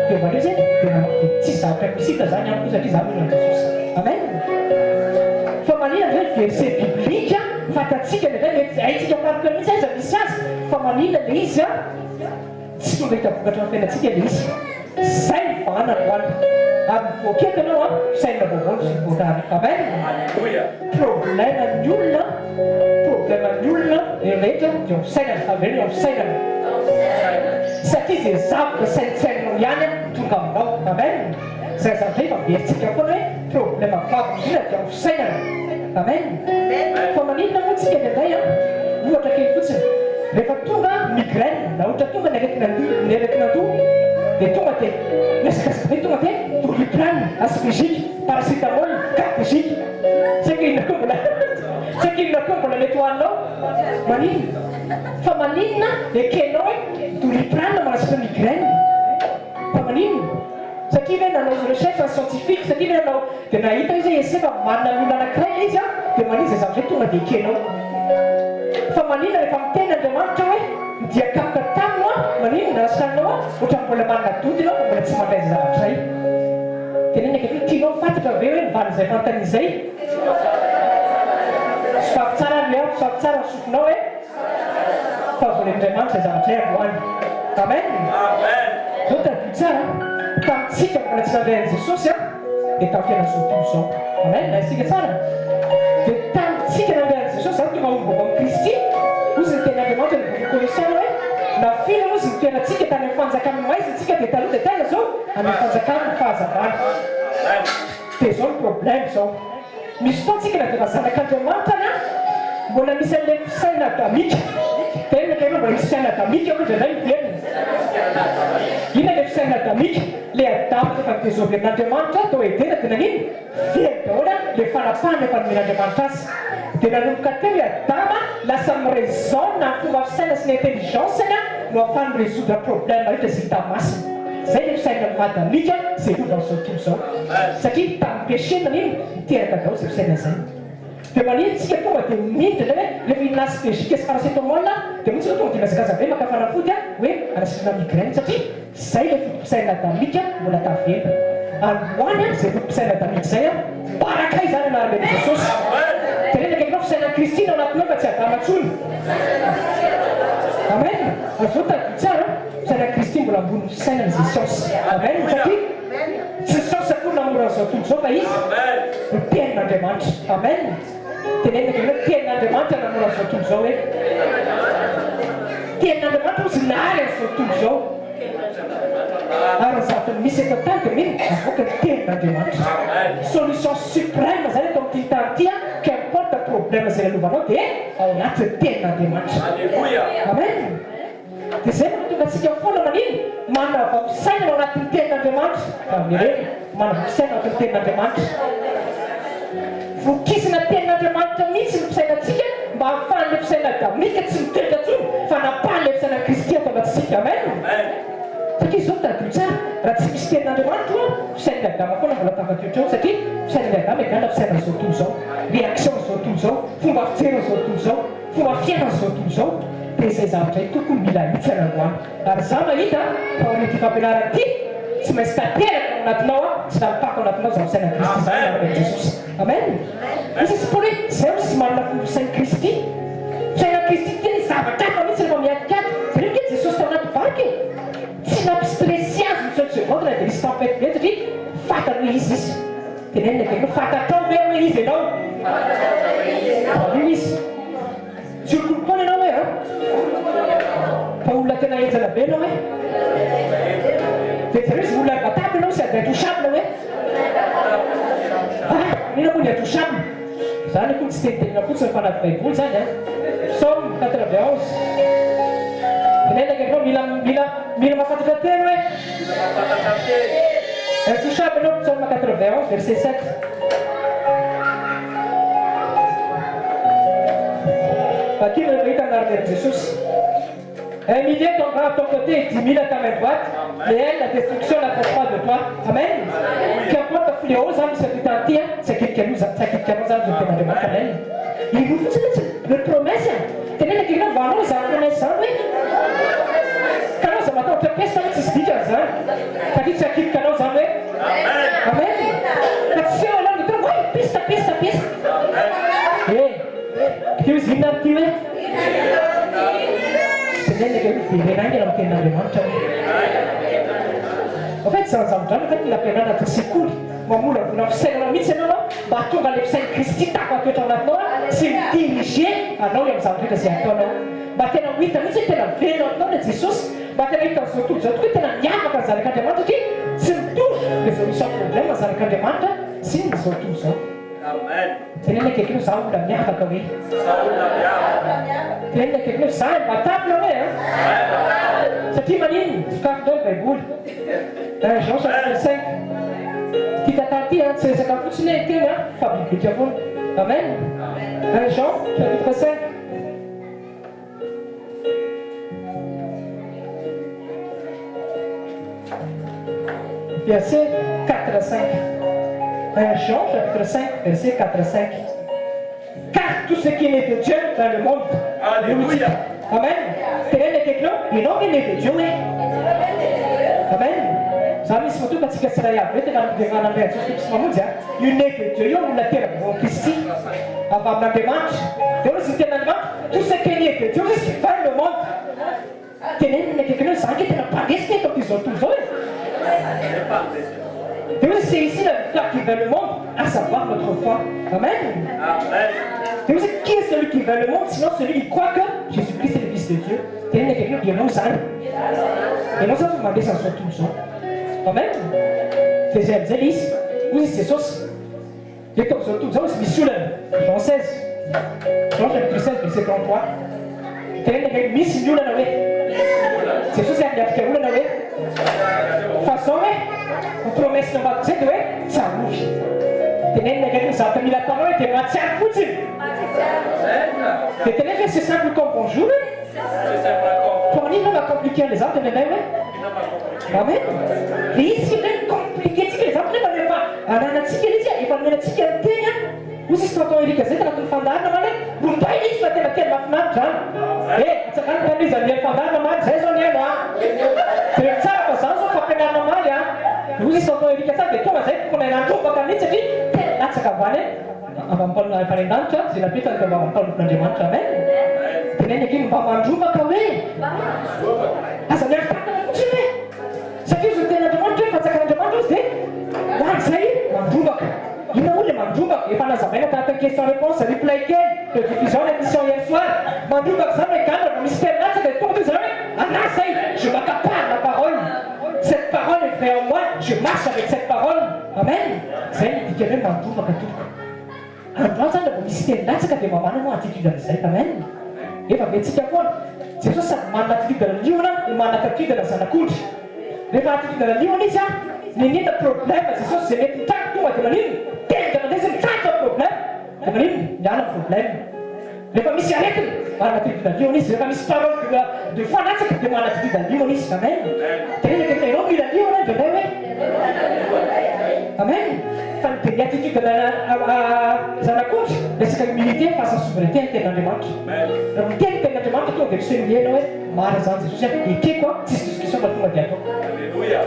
dia valeo zay dia tsy zavatra impossible zany amiko satria za mino an Jesosy amen fa maninona hoe verset biblika fantatsika ndraindray mety haitsika paraka mihitsy aiza misy azy fa maninona le izy tsy tonga hitavokatra ny fiainatsika le izy zay mivahana androany ary mivoakety anao saina vaovao sy mivoakary amen problème ny olona rehetra dia misainana avereny ao misainana satria zay zavatra sainsainanao ihany tonga aminao amen zay zavatra efa veritsika foana hoe problème vavindrina dia misainana amen fa maninona moa tsika nindray ohatra kely fotsiny rehefa tonga migraine na ohatra tonga ny aretinado dia tonga dia miasikasika hoe tonga dia doliprane aspégique paracétamol carpégique saika inona koa mbola mety hoaninao maninona fa maninona ekenao hoe doliprane manasitra migraine fa maninona satria hoe nanao recherche scientifique satria hoe nanao dia nahita izy hoe ese fa manana olona anankiray le izy dia maninona zay zavatra hoe tonga dia ekenao fa maninona rehefa miteny Andriamanitra hoe midiakapika tamino maninona nasanao ohatra mbola manana dody anao fa mbola tsy mandray zay zavatra ray tenenina kely tianao fantatra ve hoe mivaly izay fantany izay sofavy tsara le sofavy tsara sofinao hoe fa volen'Andriamanitra zay zavatra ray androany amen zao tadiny tsara tamitsika mbola tsy nandeha an Jesosy dia tamin'ny fiainana zao tontolo zao amen na isika tsara dia tamitsika nandeha an Jesosy tonga omby vaovao Kristy fina moa izy mitoerantsika tany amin'ny fanjakana maizintsika dia taloha dia tena zao amin'ny fanjakana ny fahazavana dia zao ny problème zao misy fotoantsika na dia mazanak'Andriamanitra any a mbola misy an'ilay fisaina adamika tena tena mbola misy fisaina adamika ao indray miverina ina ilay fisaina adamika le adamo efa nitezovy amin'Andriamanitra tao edena dia nanino very daholo le fanapahana efa nomen'Andriamanitra azy dia nanomboka teo i adama lasa miresonne amin'ny fomba fisaina sy ny intelligence-ny a no ahafahany résoudre problème rehetra zay hita masina zay le fisaina madamika zay fomba amin'izao tontolo zao satria tamin'ny péché nanino miteraka daholo zay fisaina zay dia manino tsika tonga dia midina hoe rehefa inasy pezika sy paracétamol dia moa tsika tonga dia mazakaza be makafanafody a hoe anasina migraine satria zay le fotom-pisaina adamika mbola tavela androany a zay fotom-pisaina adamika zay a barakay zany anaran'ilay Jesosy dia renaka ianao fisaina Kristina ao anatinao fa tsy adama ntsony amen azao tadi tsara fisaina Kristy mbola ambony fisainany zay siansy amen satria tsy siansy akory namora an'izao tontolo zao fa izy tenin'Andriamanitra amen tenenaka ianao tenin'Andriamanitra namora an'izao tontolo zao hoe tenin'Andriamanitra ozy nahaly an'izao tontolo zao ary zavatra misy eto tany dia mino avoaka ny tenin'Andriamanitra solution suprême zany eto amin'ity tany ity a qu'importe problème zay lalovanao dia ao anaty tenin'Andriamanitra amen dia zay mahatonga antsika foana manino manana vavisaina ao anatin'ny tenin'Andriamanitra amin'ireny manana vavisaina ao anatin'ny tenin'Andriamanitra vokisina tenin'Andriamanitra mihitsy ny fisainantsika mba hahafahan'le fisaina adamika tsy mitoetra ntsony fa napahan'le fisaina Kristy atao anatsika amen satria zao tadio tsara raha tsy misy tenin'Andriamanitra fisain'ny adama foana mbola tafatoetra ao satria fisain'ny adama egana fisaina zao tontolo zao réaction zao tontolo zao fomba fijeriny zao tontolo zao fomba fiainana zao tontolo zao dia izay zavatra io tokony mila hitsana androany ary za mahita tao amin'ity fampianarana ity tsy maintsy tanteraka ao anatinao a tsy nampako anatinao za fisaina Kristy zany anaran'i Jesosy amen misy sipony hoe zay sy manana fomba fisain'i Kristy fisaina Kristy teny zavatra hafa mihitsy rehefa miadikady zareo ke Jesosy tao anaty barky tsy nampistressy azy misaoty seconde na dia misy tempête be satria fantany hoe izy izy tenenina dia no fantatrao ve hoe izy ianao io izy tsy olokolompona ianao hoe fa olona tena enjana be ianao hoe dia zareo izy olona batable ianao sy ady intouchable hoe ina moa ny intouchable zany koa tsy tenitenina fotsiny fa anaty baiboly zany a psaume 91 tenenaka ianao mila mahafantatra teny hoe intouchable ianao psaume 91 verset 7 Bakile rehefa anaran'i Jesosy un millier tombera à ton côté et 10 000 à ta main droite, mais elle, la destruction n'approche pas de toi. Amen. Qu'importe fléau, ça nous fait tentir, c'est quelqu'un nous a demandé. Amen. Il nous fait le promesse. Tenez que nous voyons ça promesse, oui. Quand nous avons notre peste, c'est ce qu'il y a. T'as dit ça qui quand nous avons. Amen. Si on a le temps, oui, piste. Eh, tu es inactivé. En fait, sans entendre, en fait, la pénale a tout s'écoule. Mon moule, vous n'avez pas mis, c'est non, bateau dans les scènes Christi, t'as quoi que t'en as pas, c'est dirigé. Ah non, il y a un centre de c'est un tonneau. Bateau dans 8 ans, c'était la veille, non, les Jésus. Bateau dans 8 ans, surtout, je trouve que t'as un yama quand ça les candidates, c'est tout. Les solutions problèmes, ça les candidates, c'est surtout ça. Amen. Tenez quelqu'un nous savons la merde comme lui. Tenez quelqu'un nous savons pas table là, hein. C'est qui manine, tu casses donc les boules. Jean chapitre 5. Qui t'a tenté, hein, c'est quand vous tenez été là, fabriquez tu avons. Amen. Jean chapitre 5. Verset 4 à 5. Jean chapitre 5, verset 4 à 5. Car tout ce qui est né de Dieu dans le monde, alléluia. Amen. Tenez quelqu'un, il est né de Dieu. Amen. Ça me semble que c'est ça. Il y a des gens qui ont des choses qui sont mondiales. Il est né de Dieu. Il y a une terre bon Christ. Avant la démarche, tout ce qui est né de Dieu, c'est pas le monde. Tenez quelqu'un, ça qui est pas resté comme ils ont toujours. C'est ici la victoire qui veut le monde, à savoir notre foi. Amen. Amen. Qui est celui qui veut le monde, sinon celui qui croit que Jésus-Christ est le Fils de Dieu. Tenez quelqu'un qui est non, Ianao zany mandesa ny zao tontolo zao. Amen. Dia zay amin'izay ilay izy. Hoy izy Jesosy. Dia tao amin'izao tontolo zao izy misy olana. Jean 16. Jean chapitre 16 verset 33. Tenenina hoe misy ny olana hoe. Jesosy ary miatrika olana hoe. Fa zao hoe ny promesse nambadika zay dia hoe tsarovy. Tenenina hoe zata mila atanao hoe dia matsiaro fotsiny. Dia tenenina hoe c'est simple comme bonjour. Pour nous, on va compliquer les autres, mais oui. Amen. Et ici, on va compliquer les autres, mais pas. On a un petit qui il va me dire que vous êtes en train de dire que c'est un fandard, vous ne pouvez pas dire que c'est un fandard. Eh, c'est quand on dit que c'est un fandard, c'est un fandard. C'est ça, parce que ça, on peut pas normal, vous êtes en train de dire que ça, mais comment c'est qu'on est un peu comme ça, c'est là, c'est comme ça. On va parler de l'industrie, c'est la piste que on va parler de l'industrie. Amen. Tenenina kely mba mandrombaka hoe aza miaraka fotsiny hoe satria izy ten'Andriamanitra hoe fanjakan'Andriamanitra izy dia hoan'izay mandrombaka. Inona olona mandrombaka? Efa nazavaina tahaka ny question réponse replay kely de diffusion l'émission hier soir. Mandrombaka zany hoe gadra va misy terinatsaka dia tonga zany hoe anahy zay je m'accapare la parole. Cette parole est vraie en moi, je marche avec cette parole. Amen. Zay ny dikany hoe mandrombaka tompoko. Androany zany rehefa misy terinatsaka dia mamana moa attitude an'izay. Amen. Efa betsika foana. Jesosy sady manana attitude na liona dia manana attitude na zanak'ondry. Rehefa attitude na liona izy ninona problème Jesosy zay mety mitrango tonga dia manino tenda mandeha zay mitrango problème dia manino miala problème. Rehefa misy aretina manana attitude na liona izy. Rehefa misy parole de foi natsaka dia manana attitude na liona izy. Amen. Tenenina kely ianao mila liona dia hoe amen. Fa ny attitude na zanak'ondry resaka humilité face à souveraineté ny ten'Andriamanitra. Raha miteny ten'Andriamanitra tonga dia miseho mihaina hoe marina zany Jesosy ekeko tsisy discussion mba tonga dia atao.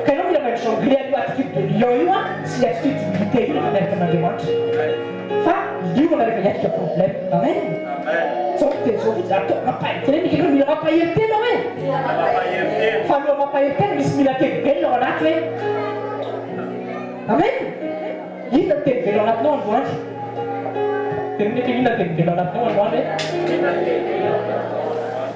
Ka ianao mila mahay jongler io attitude de lion io sy attitude d'humilité io rehefa miaraka amin'Andriamanitra. Fa liona rehefa hiatrika problème. Amen. Zao teny zao fotsy atao mampahery tena mila mampahery tena hoe. Fa aloha mampahery tena misy mila teny velona ao anaty hoe. Amen. Inona ny teny velo anatinao androany? Tenenina kely inona ny teny velo anatinao androany hoe?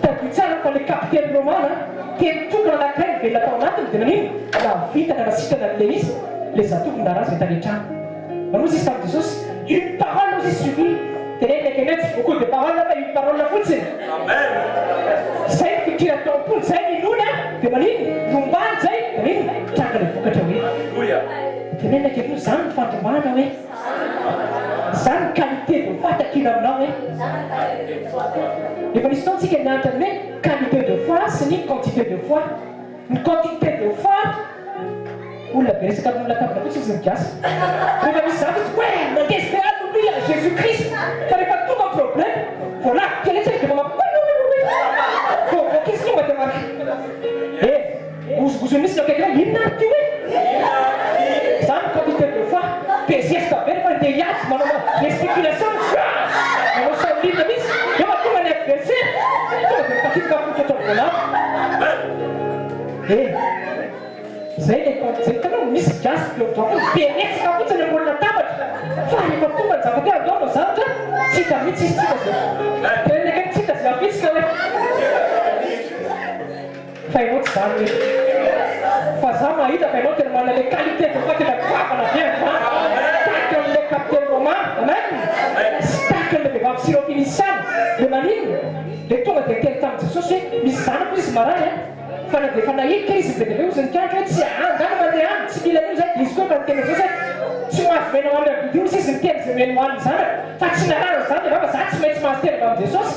Tadio tsara fa le kapiteny romana teny tokana anankiray ny velona tao anatiny dia nanino navitana nasitana n'ilay izy ilay zatovo narazy ny taretrany. Manozy izy tamin'i Jesosy une parole ozy suivi. Tenenina kely hoe tsy beaucoup de parole fa une parole fotsiny. Zay ny fikira tao am-pony zay ninona dia manino lombany zay dia manino tranga le vokatra hoe. Tenenina kely io zany ny fantombana hoe zany ny qualité de foi takina aminao hoe. Efa nisy taontsika niantrany hoe qualité de foi sy ny quantité de foi. Ny quantité de foi olona be resaka amin'ny latabatra fotsy izy mikiasa. Rehefa misy zany izy hoe mandeha dia alléluia Jésus Christ. Fa rehefa tonga problème voilà quel est le moment vao question dia mara gozogozo misy nakaiky hoe inona ty hoe zany quantité de foi. Pesesta be rehefa andeha hiady manao gesticulation manao saolina misy rehefa tonga ny adversaire tonga dia mipakitika fototra volavo. Zay zay tanao misy gasy loatra beresaka fotsiny ambony latabatra fa rehefa tonga ny zava-teo andao no zavatra tsika mihitsy izy tsika zay tenenina kely tsika zay afitsika hoe fa ianao tsy zany hoe fa za mahita fa ianao tena manana le qualité de foi tena goavana be tahaka an'le capitaine romain. Amen. Sy tahaka an'le vehivavy syrophéniciany dia manino dia tonga dia teny tamin'i Jesosy hoe misy zanako izy marary fa na dia efa nahika izy dia dia ozy nikandro hoe tsy angana mandeha any tsy mila io zay izy koa fa niteny Jesosy hoe tsy mahazo mena ho any abidy misy izy niteny zay mena ho any zanaka fa tsy narara zany dia vava za tsy maintsy mahazo tena avy amin'i Jesosy.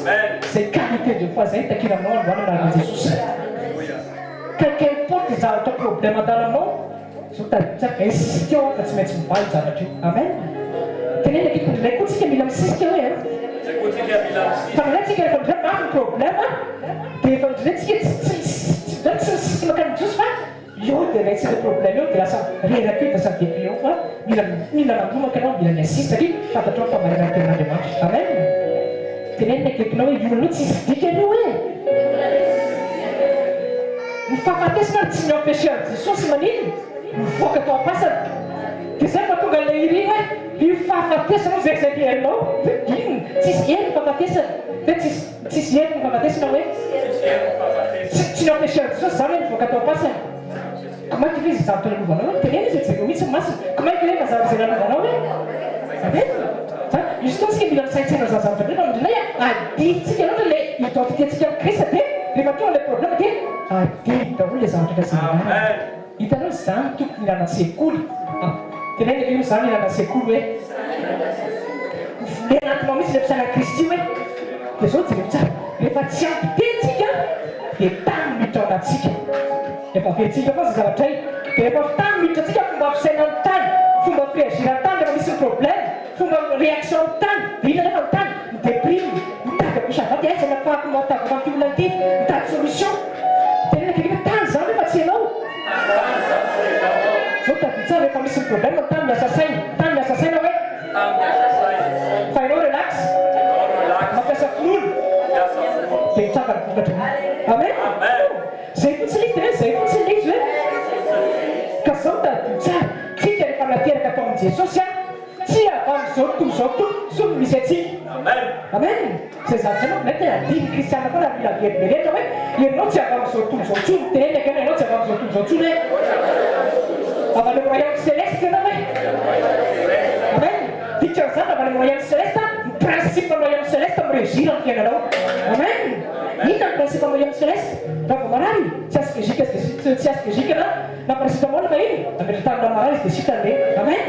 Zay qualité de foi zay takira aminao androany anaraka Jesosy. Qu'importe les autres problèmes dans le monde, sont à insister fa tsy maintsy mivaly zavatra io. Amen. Tenenina kely kondrindray koa tsika mila misisika hoe fa ndraintsika rehefa ndray mafy ny problème dia efa ndraintsika tsy makany Jesosy fa io dia raintsika problème io dia lasa reraka lasa deplé fa mila mandromaka ianao mila miasisa satria fantatrao fa marina ten'Andriamanitra. Amen. Tenenina kely kinao hoe ionanao tsy hisy dikany io hoe mifahafatesana tsy miampesy an' Jesosy manino mivoaka tao am-pasana dia zay mahatonga ilay iriny hoe mifahafatesana ao zay zay herinao inona tsisy hery mifahafatesana dia tsisy hery mifahafatesana hoe tsy Tsy nampiasaina Jesosy zany hoe mivoaka tao pasina. Comment tu fais ça pour le gouvernement? Tu n'es pas c'est commis masse. Comment tu fais ça pour le gouvernement? Amen. Ça, justement ce qui est dans cette scène dans cette période, on dit là, dit si quelqu'un les identités qui ont créé cette les voitures les problèmes qui dit dans les autres ça. Il t'a dit ça tout il a assez cool. Tu n'es pas ça il a assez cool ouais. Les naturellement c'est ça la Christie ouais. Les autres c'est ça. Les patients d'éthique et tant de temps d'éthique. Efa fetsika fa zavatray dia rehefa fitany miditra atsika fomba fisaina ny tany fomba fiagira ny tany rehefa misy problème fomba réaction ny tany inona rehefa ny tany mideprime mitady akosaavaty aizana fahako matavaka amin'ny olona ty mitady solution dia rehefa tany zany rehefa tsy ianao zao tady tsara rehefa misy problème ny tany miasa saina hoe fa ianao relax mampiasa finono dia mitsaka ny vokatra amen zay fotsiny izy dia zay fotsiny izy hoe ka zao tady tsara tsika rehefa nateraka atao amin'i Jesosy tsy avy amin'izao tontolo zao misy atsika amen zay zavatra anao mety adiny kristiana koa raha mila veriberetra hoe ianao tsy avy amin'izao tontolo zao tsony tenena ka ianao tsy avy amin'izao tontolo zao tsony hoe avy any royaume céleste ianao hoe amen dikany zany avy any royaume céleste ny principe royaume céleste mirégir amin'ny fiainanao amen inona ny principe royaume céleste raha vao marary tsy asikazika tsy asikazika na paracetamol fa iny ametratanina marary izy dia sitany le amen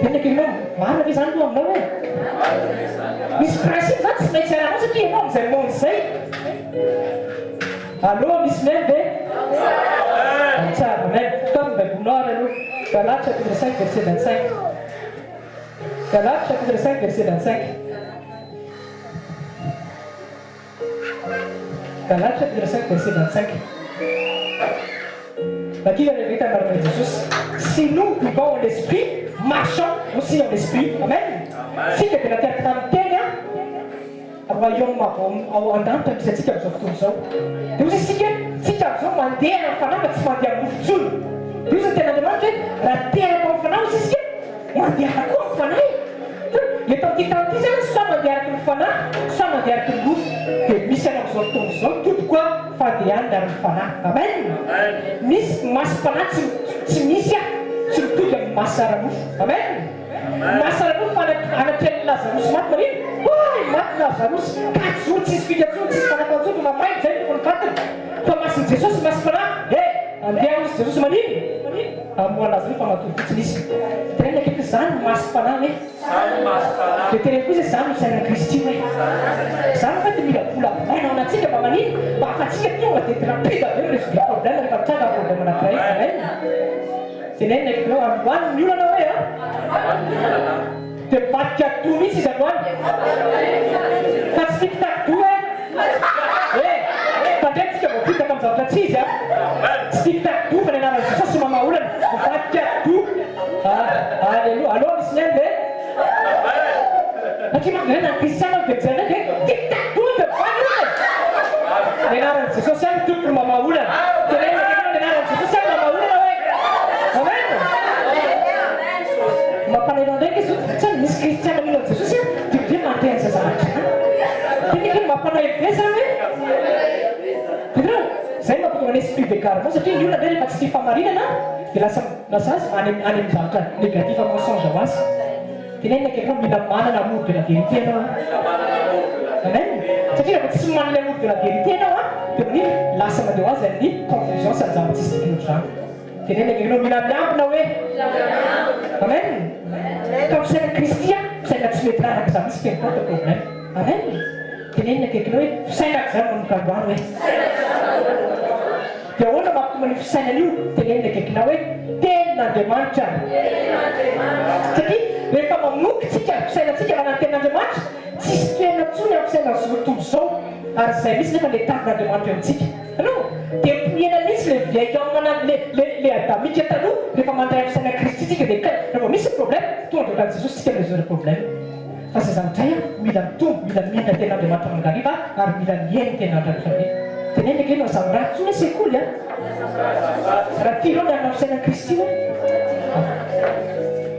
tena kenao marina ve zany loha aminao hoe misy principe zany tsy maintsy aranao satria ianao amin'izay monde zay allo misy même ve tsara même comme baibolinao aloha Galates chapitre 5 verset 25 Galates chapitre 5 verset 25 Galates chapitre 5 verset 25 qui va répéter à Marie Jésus si nous vivons en esprit marchons aussi en esprit amen si quelqu'un a été en terre royaume au andam tam bisa tsika amin'izao fotoana izao dia ozy isika tsika amin'izao mandeha amin'ny fanahy fa tsy mandeha amin'ny mofontsony dia ozy ny tenandriamanitra hoe raha teraka amin'ny fanahy ozy isika mandeha koa amin'ny fanahy eto amin'ity tany ity zany sa mandeha araky ny fanahy sa mandeha araky ny mofo dia misy any amin'izao fotoana izao tompoko koa fandehany ary ny fanahy amen misy masom-panahy tsy misy tsy mitovy amin'ny masaramofo amen masaramofo anatrel'ny lazarosy maty marino maty lazarosy 4 jours tsisy fikatsony tsisy fanakanjony fa mainy zay tokony fatiny fa masiny jesosy masym-panahy andeha izy jesosy manino amoanazy fa matory fotsiny izy tena keky zany masym-panahy hoe dia tena koa izy zany misaina kristy hoe zany fa ty mila vola vaina anatsika mba manino mba afatsika tonga dia rapide aveo résoudre problème rehefa mitranga problème anankiray amen tenena ekinao androany ny olana hoe dia mivadika do mihitsy izy androany fa tsy tiktak-do fa ndraiky tsika voafitaka amin'ny zavatra tsy izy tsy tiktak-do fa ny anarany jesosy mamaolana mivadika do alleloia allo misy ny any satria mangarena ny kristiana dia mijerena hoe tiktak-do dia vaolana ny anarany jesosy any tompony mamaolana tenena ny anarany jesosy any mamaolana hoe amen mampanahirana ndraiky izy tsany misy kristiana mino any jesosy dia dia mandeha an'izay zavatra tena hoe mampanahiry be zany hoe zay mahatonga ny esprit d'égarement satria ny olona ndray rehefa tsy tia famarinana dia lasa azy any amin'ny zavatra négatif mensonge ho azy tenena kekinao mila manana amour de la vérité anao amen satria rehefa tsy manana amour de la vérité anao dia manino lasa mandeha ho azy amin'ny confusion sady zava-tsisy tikinao zany tenena kekinao mila miambina hoe amen ka fisaina kristy fisaina tsy mety raraka zany misy qu'importe problème amen tenena kekinao hoe fisainako zany manomboka androany hoe dia ahoana mampitomba ny fisainana io tenena kekinao hoe tenin'Andriamanitra satria rehefa mamoky tsika fisainantsika raha ny tenin'Andriamanitra tsisy toerana tsony amin'ny fisainana zao tontolo zao ary zay misy nefa le tavin'Andriamanitra amintsika anao dia mpiena misy le vieille homme le adamika taloha rehefa mandray fisaina kristy tsika dia rehefa misy problème tonga dia jesosy tsika résoudre problème fa zay zavatra mila mitombo mila mihinana tenin'Andriamanitra mangariva ary mila miainy tenin'Andriamanitra tenena ke no zany raha tsony sekoly raha tianao miarina fisaina kristy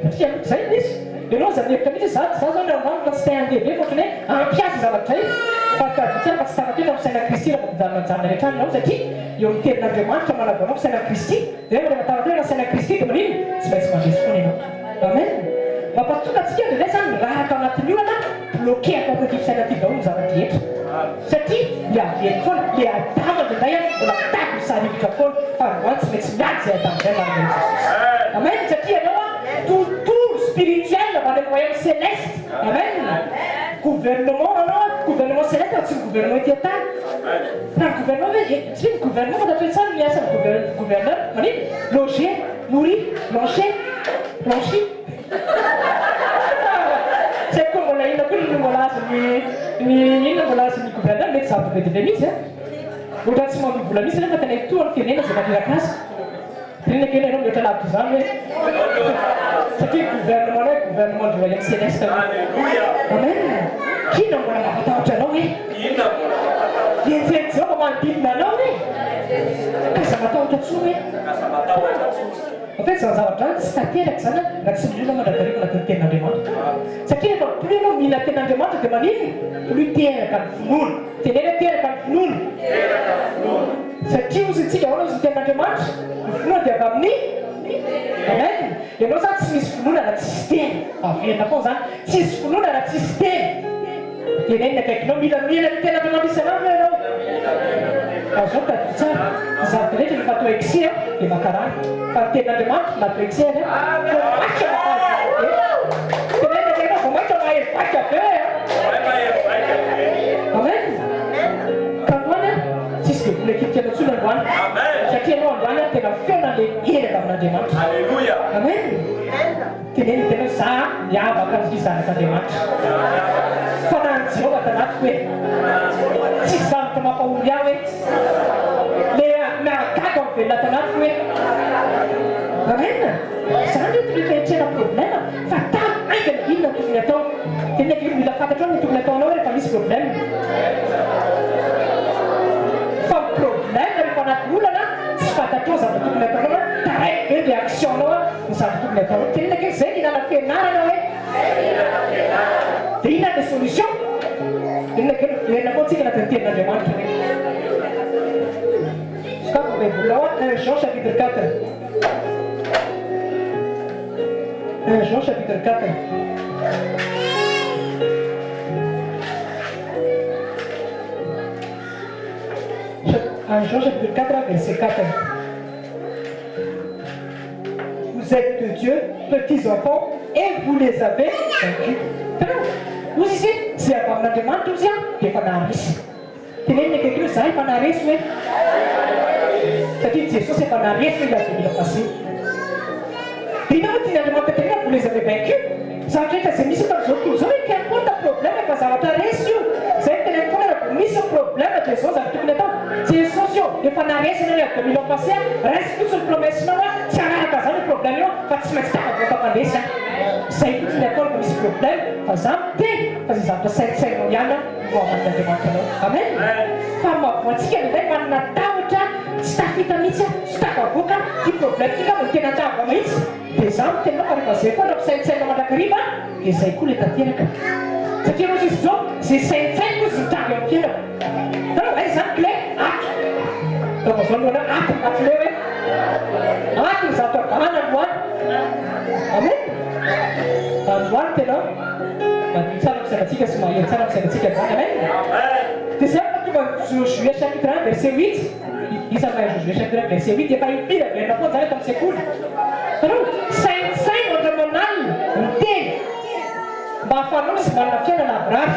satria zay izy ianao zany hevitra mihitsy za zao nandramina tsy te handeha be fôtony hoe ampiasa zavatra iny fa kaditsana fa tsy tafatoetra misaina Kristy raha mijanona rehetra anao satria eo amin'ny tenin'Andriamanitra manavanao misaina Kristy dia rehefa tafatoetra misaina Kristy dia manino tsy maintsy mandresy foana ianao. Amen. Mampatoka antsika ndraindray zany raha atao anatin'ny olana bloqué atao anaty fisaina ty daholo ny zavadrehetra satria le avety foana le adama ndraindray a mbola fitako misarivotra foana fa androany tsy maintsy miady zay adama zay marinay Jesosy. Amen. Satria ianao a tontolo spirituel avy amin'ny royaume céleste. Amen. Gouvernement anao gouvernement céleste tsy ny gouvernement ety an-tany na ny gouvernement hoe tsy ny gouvernement fantatro hoe tsara miasa ny gouverneur manino loger nourrir manger plancher tsy haiko mbola inona koa ny mbola azony inona mbola azony gouverneur mety zava-dehibe mihitsy a ohatra tsy mampivola mihitsy nefa tena toa ny firenena zay materaka azy tenena kely ianao mihoatra lavitra izany hoe satria gouvernement anao gouvernement du royaume céleste. Amen. Kina mbola mampatahotra anao hoe enjeny zao manodidina anao hoe kasa matahotra tsoa hoe en fait zany zavatra any tsy tanteraka zany raha tsy milona mandradareko anatin'ny tenin'Andriamanitra satria rehefa plus ianao mihina tenin'Andriamanitra dia manino plus teraka ny finoana tenena teraka ny finoana satria ozy ntsika ahoana ozy ny tenin'Andriamanitra ny finoana dia avy amin'ny amen. Ianao zany tsy misy finoana raha tsisy teny averina foana zany tsisy finoana raha tsisy teny tenenina akaikinao mila ny tenin'Andriamanitra isan'andro ianao azao tadiny tsara zavatra rehetra rehefa atao excès dia makarary fa ny tenin'Andriamanitra na atao excès any tenenina akaikinao vao maitra mahevaika be amen. Ka androany a tsisy dia vola ekitiana tsony androany satria ianao androany a tena feona le eraka amin'Andriamanitra. Amen. Tenenina tena za miavaka amin'ny zanak'Andriamanitra fanany Jehova tanatiko hoe tsisy zavatra mampahory aho hoe le miaragaga amin'ny velona tanatiko hoe amen. Zany hoe tokony fahitreana problème fa tamy aingana inona tokony atao tenena kely mila fantatra ao ny tokony atao anao rehefa misy problème fa problème rehefa anaty olana tsy fantatrao zavatra tokony ataonao direct hoe réaction anao a ny zavatra tokony atao tenena kely zay ninana fianarana hoe dia inona le solution tenena kely verina foa tsika anatin'ny tenin'Andriamanitra sokafo baibola 1 Jean chapitre 4 1 Jean chapitre 4 1 Jean chapitre 4 verset 4. Vous êtes de Dieu, petits enfants, et vous les avez vaincus. Vous ici, c'est à part l'Andriamanitra ozy a dia efa naharesy tenenina akaiky hoe za efa naharesy hoe satria Jesosy efa naharesy hoe iavimila passé dinao hoe tian'Andriamanitra tenena vous les avez vaincus zavatra rehetra zay misy efa am'izao tontolo zao hoe qu'importe problème efa zavatra resy io zay tena foana raha misy problème dia zao zavatra tokony atao Jesosy io efa naharesy anao hoe 2000 ans passé resy fotsiny promessinao a tsy araraka zany problème io fa tsy maintsy tafavoaka mandresy a zay fotsiny atao rehefa misy problème fa za miteny fa zay zavatra saintsaignao ihany moaman'Andriamanitra anao. Amen. Fa mavoantsika ndraindray manana tahotra tsy tafita mihitsy tsy tafavoaka ty problème ty ngamba ny tena tava mihitsy dia za mitenao fa rehefa zay foana saintsaina mandrakariva dia zay koa le tanteraka satria moa izy zao zay saintsaina koa zy mitavy amin'ny fiainako tanao ay zany clé ato tava zao lohana ato le hoe ato ny zavatra vahana androany. Amen. Androany tenao madio tsara misainatsika sy mahery tsara misainatsika androany. Amen. Dia zay fa tonga Josué chapitre 1 verset 8 isaka Josué chapitre 1 verset 8 efa impira verina foana zany eto amin'ny sekoly tanao saintsaina andriamanalina miteny mba hafanao sy manana fiainana lavorary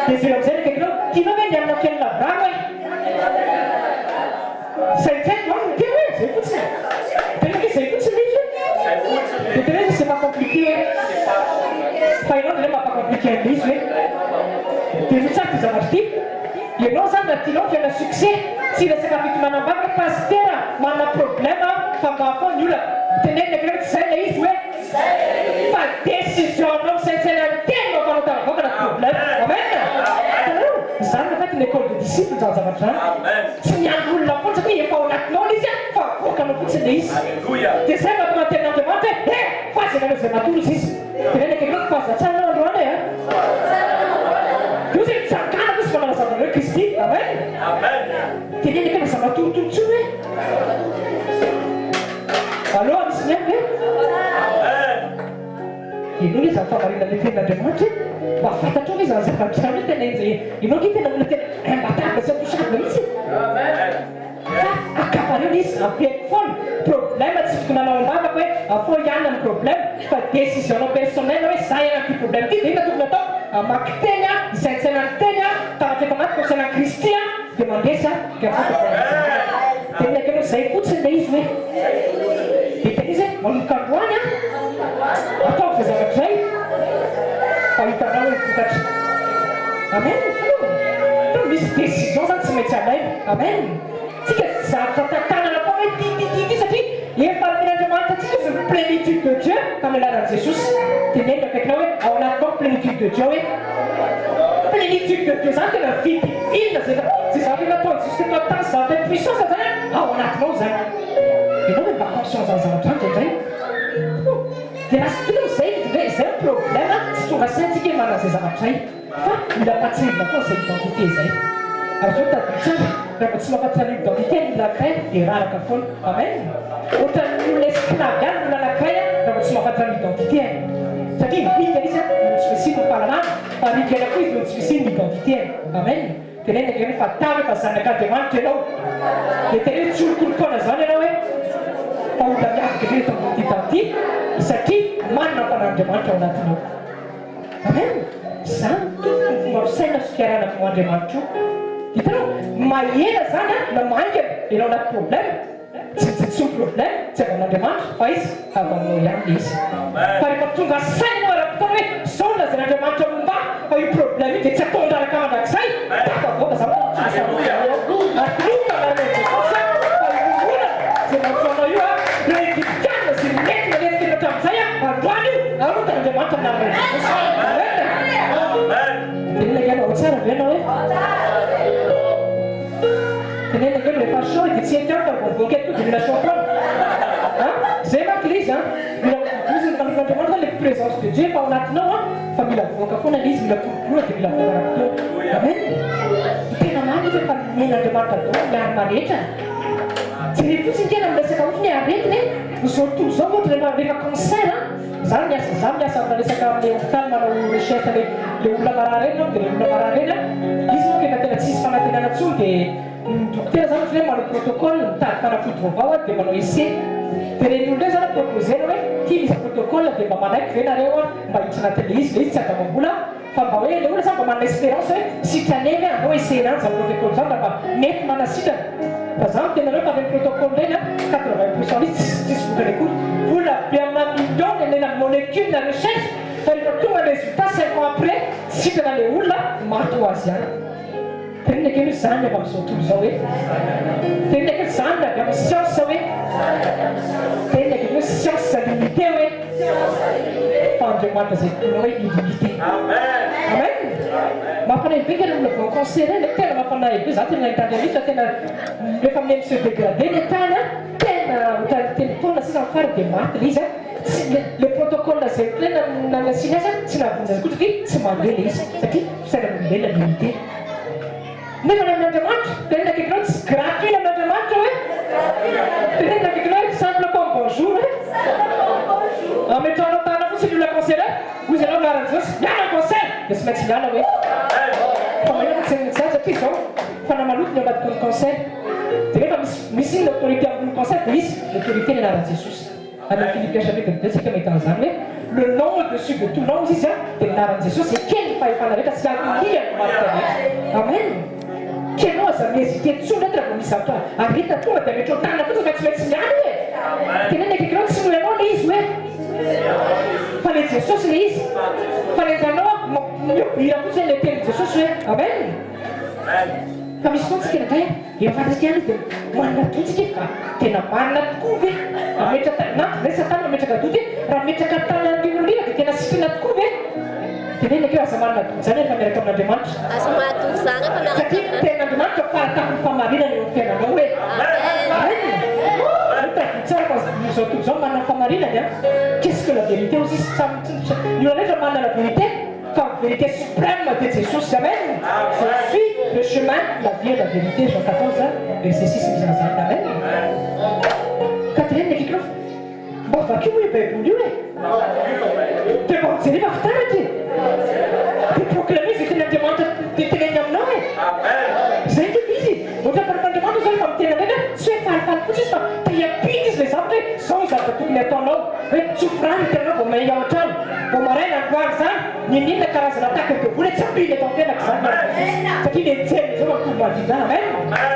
dia zay am'izay ny akaikinao tianao hoe nianana fiainana lavorary hoe saintsaina no miteny hoe zay fotsiny tena hoe zay fotsiny izy dia tena izy c'est pas compliqué fa ianao dia mampacompliqué an'izy hoe dia mitsako zavatra ty ianao zany na tianao fiaina succès tsy resaka fitomanam-bavaka pasteur manana problème fa mba foa ny olona tenenina akireo tsy zay la izy hoe fa décision anao misaintsaina teny mafanao tavavoaka na problème. Amen. Zany nafety ny école de disciple zany zavatra zany tsy miandro olona foana satria efa ao anatinao le izy a fa voakanao fotsiny le izy dia zay mahatonga ny tenin'Andriamanitra hoe fa zay nanao zay natolo izy tenenina akireo tenenaka na zava-tolotolontsony hoe aloha misy miaby hoe inao izy famarina le ten'Andriamanitra mba fantatra hoe zany zavatra hoe tena inao nge tena mila tena mbataka sy atosavina mihitsy fa akamarina izy ampeko foana problème tsy foko nanao ambavaka hoe afo ihany amin'ny problème fa décision personnel hoe za ihany ty problème ty dia ina tokony atao amaky teny a isaintsainany teny a tahatreka anaty conseiln'ny Kristy a dia mandresa dia tena kenao zay fotsiny le izy hoe dia tena izy hoe manomboka androany a atao fa zavatray fa hitanao hoe vokatra amen fa misy décision zany tsy maintsy alaina amen tsika zavatra tantanana fa hoe tititity satria efa amin'Andriamanitra tsika izy plénitude de Dieu amin'ny alalan'i Jesosy tenenina kaikinao hoe ao anatinao plénitude de Dieu hoe plénitude de Dieu zany tena vidivilina zay zavatra nataony Jesosy teto tany zavatra puissance zany ao anatinao zany ianao hoe mba conscience zany zavatra ndraindray dia raha sy tokony zay hoe zay problème tsy tonga saintsika manazay zavatray fa mila patsirina foana zay identité zay ary zao taditsara rehefa tsy mahafantarana identité mila anakray dia raraka foana amen ohatran'ny olona esclave ihany olona anakray rehefa tsy mahafantarana identité satria mipika izy no tsy fisiny ny fahalalana fa mipikana koa izy no tsy fisiny ny identité amen tenena keny fa tamy fa zanak'Andriamanitra ianao dia tena hoe tsy olokolokona zany ianao hoe fa olona miavaka le eto ambony ty satria manana fan'Andriamanitra ao anatinao amen zany tokony fomba fisaina fikarana mo Andriamanitra hitanao mahena zany na maingana ianao anaty problème tsy problème tsy avy amin'Andriamanitra fa izy avy aminao ihany le izy fa rehefa tonga sainao ara-potoana hoe zao lazan'Andriamanitra momba fa io problème io dia tsy atao ndraraka mandrakizay tafavoaka zany atoloka maranay Jesosy fa iolona zay mampifanao io a rehivikiana zay mety manesika hatramin'izay a androany io arota Andriamanitra namanay Jesosy tenena gana ao tsara ve anao hoe tenena gana rehefa show dia tsy ety fa vovoaketo dia mila show foana zay manko le izy mila izy man'Andriamanitra le présence de Dieu fa ao anatinao fa mila voaka foana le izy mila polopoloa dia mila voaka rakoto amen tena mamy izy fa men'Andriamanitra dao miarina rehetra tsy rehefa fotsiny tena miresaka ohatry ny aretiny zao tontolo zao ohatra rehefa concert zany miasa resaka amin'ny hôpitaly manao recherche le olona mararena dia le olona mararena izy moa kefa tena tsisy fanantenana ntsony dia dokotera zany hoe manao protocole mitady fanafody vaovao dia manao essai dia reny olona zany proposena hoe tia misy protocole dia mba manaiky ve nareo mba hitrana tele izy le izy tsy adamam-bola fa mba hoe le olona zany mba manana espérance hoe sitraneny andao essayinany zany protocole zany mba mety manasitrana fa zany tena reo fa reny protocole reny 80% izy tsisy vokany akory vola be amina million nenena molécule na recherche fa rehefa tonga résultat 5 ans après sitrana le olona maty ho azy ihany tenena kely zany avy amin'izao tontolo zao hoe tenena kely zany avy amin'ny science hoe tenena kely hoe science limité hoe fa Andriamanitra zay tokony hoe illimité amen mampanahy be kely olona vao concert eny tena mampanahy be za tena nahitany an'io fa tena rehefa amin'ny monsieur dégradé ny tany tena ohatran'ny telefona sisa mifary dia maty le izy le protocole zay plena nanasiny azy tsy nahavonjy azy koa satria tsy mandeha le izy satria fisainan'olombelona limité nefa ny amin'Andriamanitra tenena kekinao tsy gratuit amin'Andriamanitra hoe tenena kekinao hoe simple comme bonjour hoe ametranao tana fotsiny olona concert ozy anao miarana Jesosy miala concert dia tsy maintsy miala hoe fa mahina tsy zany satria zao fa namaloto ny ambadikony concert dia rehefa misy iny l'autorité ambony concert dia izy l'autorité ny anaran'i Jesosy any Philippiens chapitre 2 tsika mahita an'izany hoe le nom au-dessus de tout nom izy dia anaran'i Jesosy ekeny fahefana rehetra sy akoliany marika rehetra amen kenao aza mihésité tsony rehetra vao misy zavatra areta tonga dia metrao tanana fotsiny fa tsy maintsy miany hoe tenena kekinao tsy noho ianao le izy hoe fa le Jesosy le izy fa lenjanao miobira fotsiny le teny Jesosy hoe amen fa misy foana tsika indray efa fantatsika ihany izy dia manana totsika fa tena manana tokoa ve ametraka na zay satana ametraka doty raha metraka tany an'olona dia tena sitrana tokoa ve tenena keo aza manana doty zany efa miaraka amin'Andriamanitra satria ten'Andriamanitra faratako ny famarinana eo amin'ny fiainanao hoe tsara fa zao tontolo zao manana famarinany qu'est-ce que la vérité aussi ny olona rehetra manana la vérité fa vérité suprême de Jesosy amen je suis le chemin, la vie et la vérité, Jean 14, verset 6 misy nazany. Amen. Ka tenenina kikrao mba vakio hoe baiboly io e dia mba mijery efa fitaratra dia proclame zay teny Andriamanitra teneniny aminao e. Zay ndraiky izy ohatra parak'Andriamanitra zao efa mitena ndreka tsy hoe falifaly fotsy izy fa te-hiampita izy le zavatra hoe zao zavatra tokony ataonao hoe tsofrany tenanao vao mahay ao an-trano vao maraina androany zany ninina karazana taka baiboly tsy ampiny atao tenako zany satria le mijery zao mampitombo mandrindra. Amen.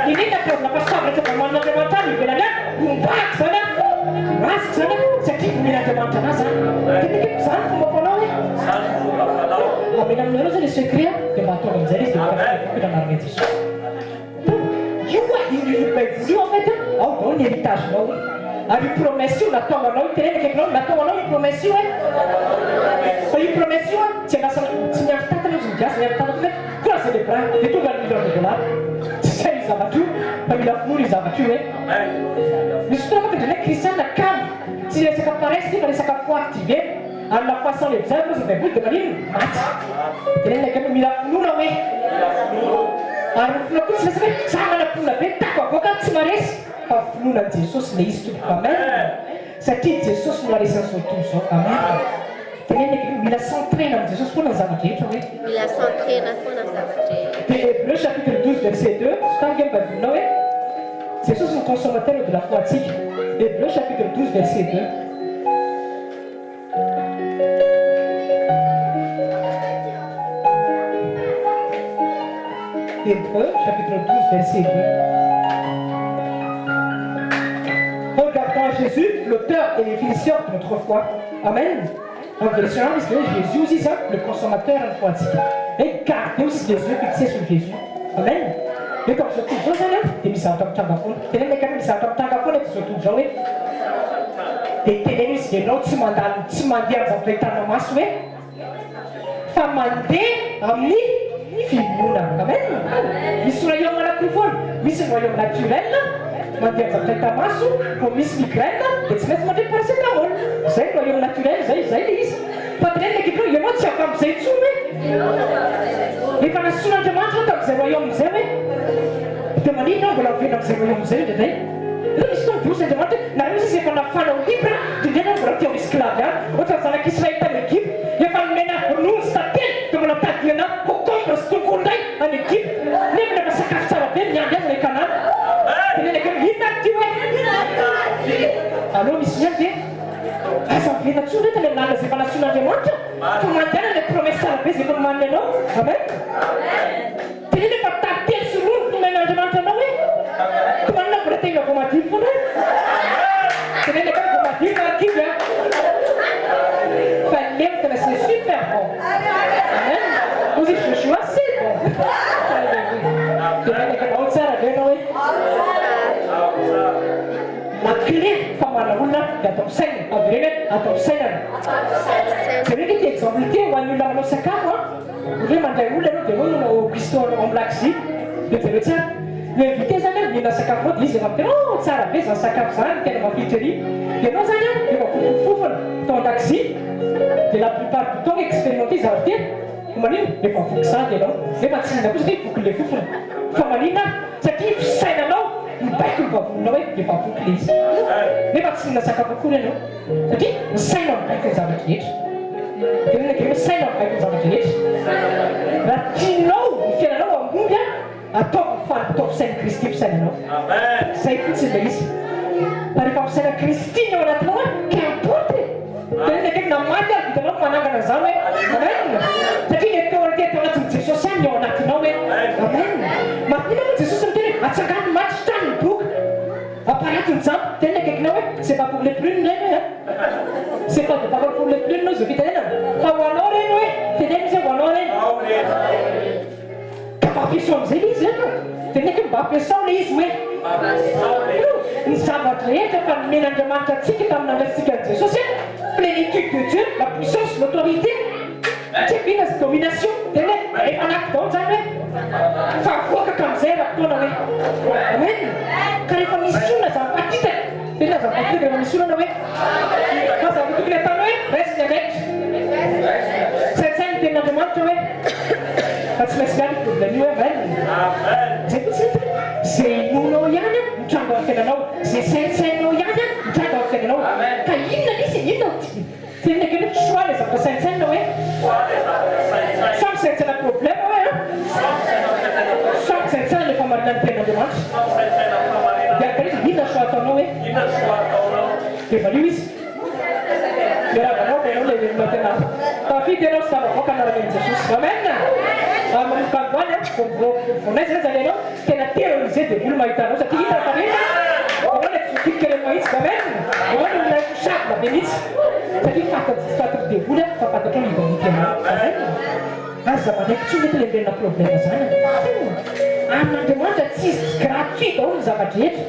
Ninina karazana fahasavaratra vao man'Andriamanitra any ivelany any ombako zany masika zany satria vomen'Andriamanitra anazy zany tenekeko zany fomba fanao e amena aminareo zany le secret dia mba ataova amin'izay izy dia mikafikira marina Jesosy. Io io baiboly io en fait ao dao ny héritagenao ary io promesse io natao anao teneniko ekinao natao anao io promesse io e fa io promesse io tsy anasa tsy miandry tatana izy migiasy miandry tatana hoe koa célébra dia tonga ny $1,000,000 tsy zay io zavatra io fa mila finoana io zavatra io e. Misy fotoana manko ndraiky kristianina kamo tsy resaka paresse fa resaka foi activé ary la foi sans les œuvres izy baiboly dia manino maty teneniko hoe mila finoana hoe ary finoana koa tsy resaka hoe za manam-ponina be tako avoaka tsy maresy fa finoana an Jesosy le izy tompoko. Amen. Satria Jesosy no aresan'ny sotomo zao. Amen. Teneniko mila s'entraîner amin'ny Jesosy foana ny zavatra rehetra hoe mila s'entraîner foana ny zavatra dia Hébreux chapitre 12 verset 2 sotange baibolinao hoe Jesosy ny consommateur de la foi antsika. Hébreux chapitre 12 verset 2. Hébreux chapitre 12 verset 2. Regardons Jésus, l'auteur et le finisseur de notre foi. Amen. En version Jésus aussi ça, le consommateur de la foi antsika. Et gardez aussi les yeux fixés sur Jésus. Amen. Mais comme surtout zao zany dia misy zavatra mitranga foana tenenina ka misy zavatra mitranga foana ty surtout zao hoe dia tenena izy dia ianao tsy mandalo tsy mandeha amin'ny zavatra hitanao maso hoe fa mandeha amin'ny finoana. Amen. Misy royaume anakiroa foana misy royaume naturel mandeha amin'ny zavatra hita maso vao misy migraine dia tsy maintsy mandray paracétamol zay royaume naturel zay le izy fa tenenina kitrao ianao tsy avy amin'izay intsony hoe efa nasoan'Andriamanitra tamin'izay royaume zay hoe dia manino mbola mivena amin'izay royaume zay ndraindray io misy tao miborosy Andriamanitra nareo izy efa nafanao libra dindrena mbola teo esclave any ohatra zanak'Israël tany Egypte efa nomena ronono sy tately dia mbola tadinana concombre sy tongolo ndray any Egypte nefa nefa sakafo tsara be miandry azy le Kanana tenenaka inona ty hoe allo misy miany dia aza mivena tsoa reta le nana zay efa nasoan'Andriamanitra fa mandiana le promesse tsara be zay efa nomaniny anao. Amen. tenena efa tately sy ronono nomen'Andriamanitra anao hoe komanina mbola tegna vao madilo foana tenenaka vao madilo markizy a fa lemo tena c'est super bon. Amen. Vous dites je suis assez bon tenenaka nao tsara be anao hoe la clé famana olona dia atao saina averena atao sainana zay reky ty exemple ty ho an'ny olona manao sakafo a hoe mandray olona anao dia manao piston en blaxi dia jereo tsara invité zany a mihina sakafo ao dia izy efa mitena tsara be zany sakafo zany tena mafitery dia anao zany a efa fofofofona tao an-dakozy dia la plupart du temps expérimenté zavatra ty manino efa voky sady anao nefa tsy hina koa satria voky le fofona fa manina satria fisainanao mibaiko ny vavonina hoe efa voky le izy nefa tsy hina sakafo akory ianao satria ny saina mibaiko ny zavatra rehetra tenenaka hoe saina mibaiko ny zavatra rehetra raha tianao ny fiainanao ambongy a ataovy fanataovy saina Kristy fisainanao zay fotsiny le izy fa rehefa fisaina Kristy ny ao anatinao a qu'importe tenenaka hoe namaty ary vitanao manangana zany hoe amen satria ny autorité atao anatin'ny Jesosy any ao anatinao hoe amen. Matinona moa Jesosy miteny hoe atsangany maty trano ny boky apparatiny zany tenenaka ekinao hoe c'est pas pour les plumes reny hoe c'est pas de parole pour les plumes no zo vitanena fa ho anao reny hoe tenena izy ho anao reny ka mba ampiasao amin'izay le izy ano tenenaka mba ampiasao le izy hoe ny zavatra rehetra fa nomen'Andriamanitra antsika tamin'andrasika an' Jesosy plénitude de Dieu, la puissance, l'autorité, c'est la domination, et on a donc ça fait quoi comme ça la tonne avec amen car les mission là ça partie c'est là ça partie de la mission là ouais quand ça vous tout les temps ouais reste avec c'est ça une demande ouais parce que c'est là le problème ouais zay sainsainao ihany a mitraga ao tenanao ka inona izy inona tena ke choix les zavatra sainsainao hoe samy sainsaina problème hoe samy sainsaina le famarina ny tenandriamanitra diaka izy inona choix ataonao hoe dia valio izy miaravanao tenao le olona tena tafidy ianao sy tavavoaka anaran'ny Jesosy amen manomokandroany vonay zay zany ianao tena terrorisé dia olo mahitanao satria hita fanena anao le fodika le mahitsy amen anao le olona sable be mihitsy satria fataky devoly a fa fantatro ny ivanity anao amen aza manaiky tsy mety lehibenina problème zany amin'Andriamanitra tsisy gratuit daholo ny zavadrehetra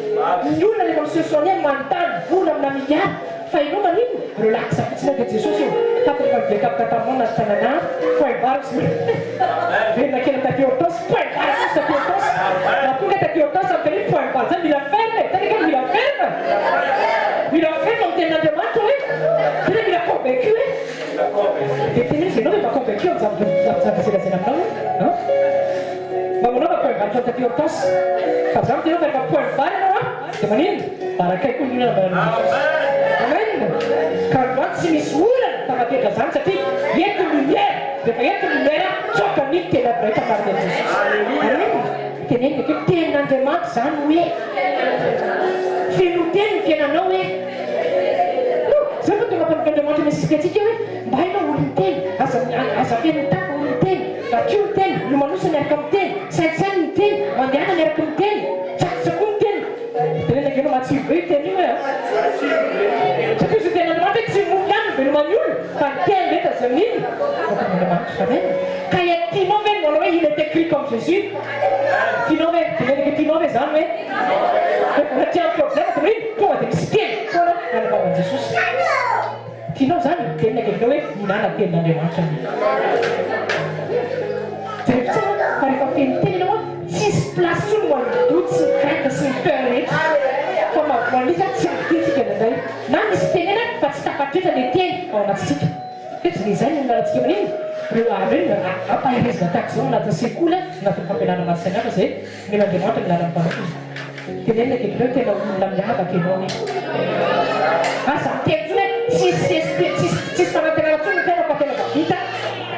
ny olona rehefa misesoany manontany vola amina miliary fa ianao manino relaxa fotsiny aka Jesosy io fatakavekapaka taminao na tanana foimbaro sy verina kely takeo tosy foimbaro sy takeo tosy na tonga takeo tosy amteny foimbaro zany mila ferme taneka mila ferme amin'ny tenin'Andriamanitra hoe tena mila convaincu hoe dia tena izy ianao rehefa convaincu amizavazavazelazela aminao mamonao fa foimbaro takeo tosy fa zany tenao fa rehefa foimbaro ianao dia manino barakaiky olona amen ka androany tsy misy olana tanatetra zany satria ety lumière rehefa ety lumière tsoka mity tena braitra marina Jesosy amen tenenina ke tenin'Andriamanitra zany hoe fenoteny ny fiainanao hoe zay fa tonga mpanik'Andriamanitra misisika atsika hoe mba hainao olon-teny aza fiainotaka olon-teny vakio ny teny lomanosy miaraka amin'ny teny sainsainy ny teny mandehana miaraka amin'ny teny tsakotsako ny teny tenenina ke anao matsiro be io teny io hoe satria izy tenin'Andriamanitra tsy moly ihany velomany olo fa ny teny rehetra zay minino tenin'Andriamanitra amen ka tianao ve manao hoe il est écrit comme Jésus tianao ve tenenina ke tianao ve zany hoe na tia problème tena hoe tonga dia misy teny foana anabavan'i Jesosy tianao zany tenina ke hoe minana tenin'Andriamanitra fa rehefa feno teny ianao tsisy place olo moandoty sy crainte sy ny peur rehetra fa mavoan'isa tsy amititsika nanday na misy tenena fa tsy tafatrehtra le teny ao anatsika fetsy le zay nolarantsika maniny reo ampahirezina tahaka zao anatin'ny sekoly anatin'ny fampianana masinana zay men'Andriamanitra milaran'ny mpanao tenenina kekreo tena olona miavaka ianao hoe asa miteny tsony hoe tsisy fanantenana tsony tena fa tena vavita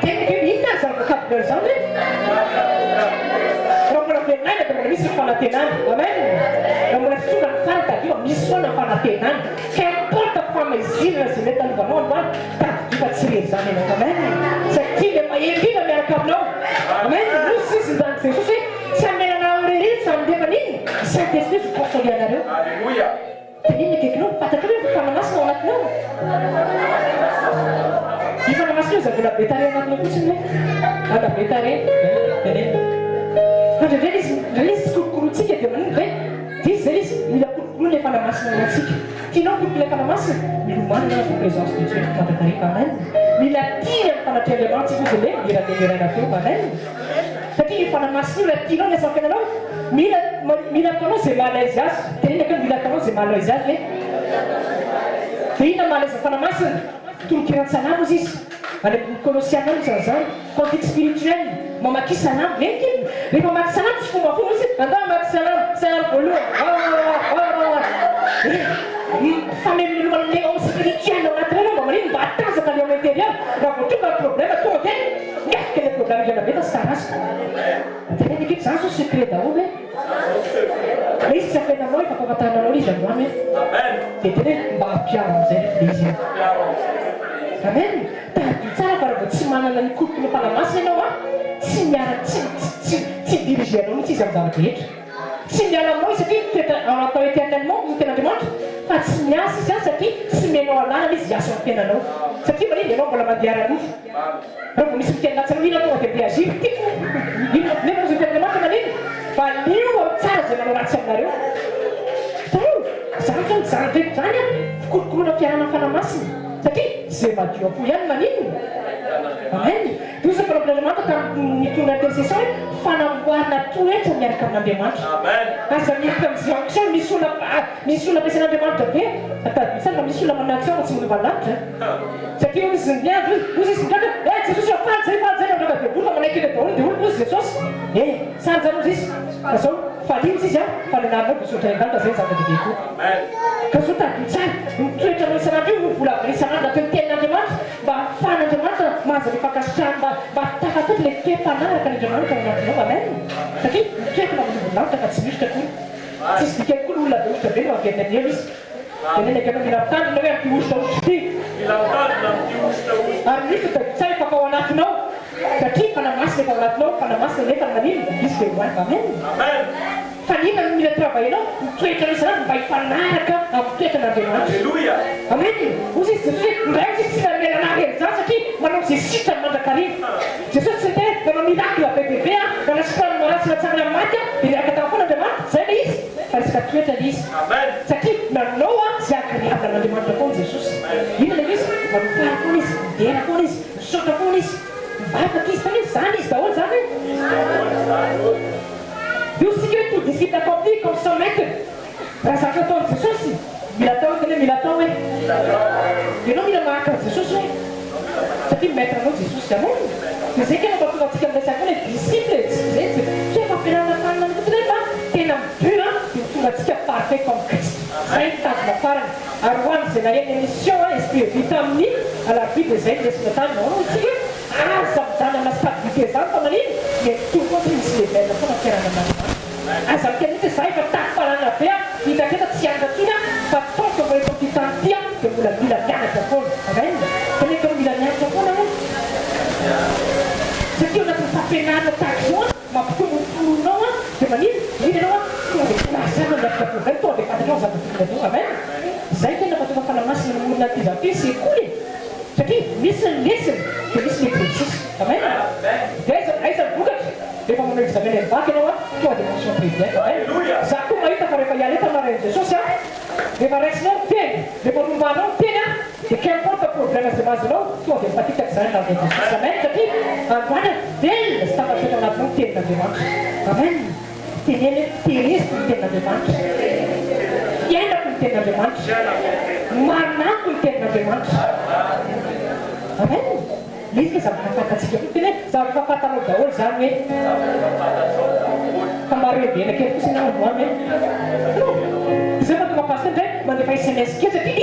tena ke inona zany vocabulaire zany hoe raha mbola veninany dia mbola misy fanantenana amen raha mbola fisona ny fantadio misy foana fanantenana qu'importe famezilana zay mety alovanao androany tadidiva tsy rery zany ianao amen satria le maherina miaraka aminao amen nosy izy zany Jesosy hoe tsy amenana rery tsy amindeva niny Saint-Esprit sy consolé anareo tenenina kekinao fantatro hoe fanamasina ao anatinao ny fanamasina io za vola betare anatinao fotsiny hoe ana betare tenenina andrindray izy kolokolotsika dia manino ve dia zay izy mila kolokolo le fanamasina anatsika tianao kolokolo le fanamasina milomanina na présence de Dieu mandatarika amen mila tiry amin'ny fanatrehan'Andriamanitra izy le miradenirana teo amen satria ny fanamasina io la tianao ny asampiananao mila ataonao zay malaise azy tenenina ke mila ataonao zay malaise azy hoe dia inona malaise fanamasina tolokiran-tsanamo izy izy any Colossiens zany contexte spirituel mamaky salamo mety rehefa maky salamo tsy fomba fomba izy andao maky salamo voalohany famelomanle homme spirituel ao anaty reny mba manino mba atanjaka le homme intérieur raha vao tonga problème tonga dia miafika le problème viana be fa sy tarasy tenenina keky zany so secret daholo hoe izy tsy afenanao efa fafantaranao izy androany dia tena mba ampiaro amizay le izy amen tadio tsara fa raha vao tsy manana ny kolokolo fanamasina ianao a tsy miara tsy dirige anao mihitsy izy amin'ny zava-drehetra tsy miala aminao izy satria atao éternellement ny tenin'Andriamanitra fa tsy miasa izy any satria tsy menao alàna izy hiasa amin'ny fiainanao satria maniny ianao mbola mandeharanofo raha vao misy miteninatsa mihina tonga dia beagir tiako nefa izy tenin'Andriamanitra maniny fa lio tsara zay manao ratsy aminareo zany zao zany dreko zany a fikolokoloana fiarana fanamasina satria zay madio apo ihany manino amen dia izy problèmemanitra tamin'ny tona intercession hoe fanamboarana toetra miaraka amin'Andriamanitra aza miaraka amin'izay action misy olona ampiasan'Andriamanitra be atadisany fa misy olona manao action fa tsy molova lavitra satria izy miandro izy ndraka Jesosy faly zay andraka dia olona maiky le daholo dia olo moa Jesosy sany zany ozy izy ka zao falio izy fa le narinao misaotra indrindra zay zava-dehibe koa ka zao tadiny tsara mitoetra no isan'andro io vola isan'andro atao ny tenin'Andriamanitra mba ahafahan'Andriamanitra mahazo ny fankasitrahany mba tafatoky le ke-mpanaraka n'Andriamanitra ao anatinao amen satria mitoetra mamonimboninahitra ka tsy misotra koa tsisy dikany koa olona be ohatra be no avy amin'ny elo izy teneny akana mila mitandrina hoe amty ositra ary misy tsara efa ao anatinao satria fanamasina efa ao anatinao fanamasina nefa manino misy be hoany amen fa nina no mila travaillinao mitoetra isan'andro mba hifanaraka amin'ny toetran'Andriamanitra amen ozy izy Jesosy ndray ozy izy tsy namelana hery zany satria manao zay sitrany mandrakariva Jesosy tsy tena manao miracle be bebe manasitrany marasy natsangana maty dia miaraka tao foana Andriamanitra zay le izy fa resaka toetra le izy satria nanao zay agréable an'Andriamanitra foana Jesosy ina le izy manofara foana izy midera foana izy misaotra foana izy mivavaka izy tany zany izy daholo zany io sika hoe tout disciple accompli comme 100 mètres raha zaka ataon'i Jesosy mila atao tena mila atao hoe ianao mila mahaka Jesosy hoe satria maître anao Jesosy amen dia zay kena mba tonga antsika amin'resaka hoe disciple zay tsy efa ampianarana fanina fotsiny fa tena mibura dia tonga antsika parfait comme Christ zay mitazona farany ary hoany zay naheny émission esprit vita amin'ny alarbitre zay lesina tany manao tsika aza mijana amina stabilité zany fa manino mais tout contre misy level foana fiainana aza mikeny mitsy za efa tafarana be hitaketa tsy anga tsony fa tonga mba efa fitantia dia mbola mila mianatra foana amen kanefa mila mianatra foana e satria anatin'ny fampianarana tahaka zao mampitombotomboninao dia manino iny anao tonga dia lasana miafikapovel tonga dia fatanao zava-tokony atao amen zay tena mahatonga fanamasina nomorona aktivité sekoly satria misy ny lesiny dia misy ny exercice amen dia aiza vokatra rehefa manao examen mivaka ianao tonga dia mention très bien amen za koa mahita fa rehefa hialeta marainy Jesosy rehefa raisinao teny rehefa nombanao teny dia qu'importe problème zay mahazonao tonga dia mifatikaka zany narainy Jesosy amen satria androany velona sy tafatoetra anatinao tenin'Andriamanitra amen teneny teresiko ny tenin'Andriamanitra fiainako ny tenin'Andriamanitra marinako ny tenin'Andriamanitra amen le izy ke zava-kafantatsika koa tena zava-kafantanao daholo zany hoe fa marevelaka kely fosiny androany hoe zay mahatonga pasteur ndray mandefa SMS kely satria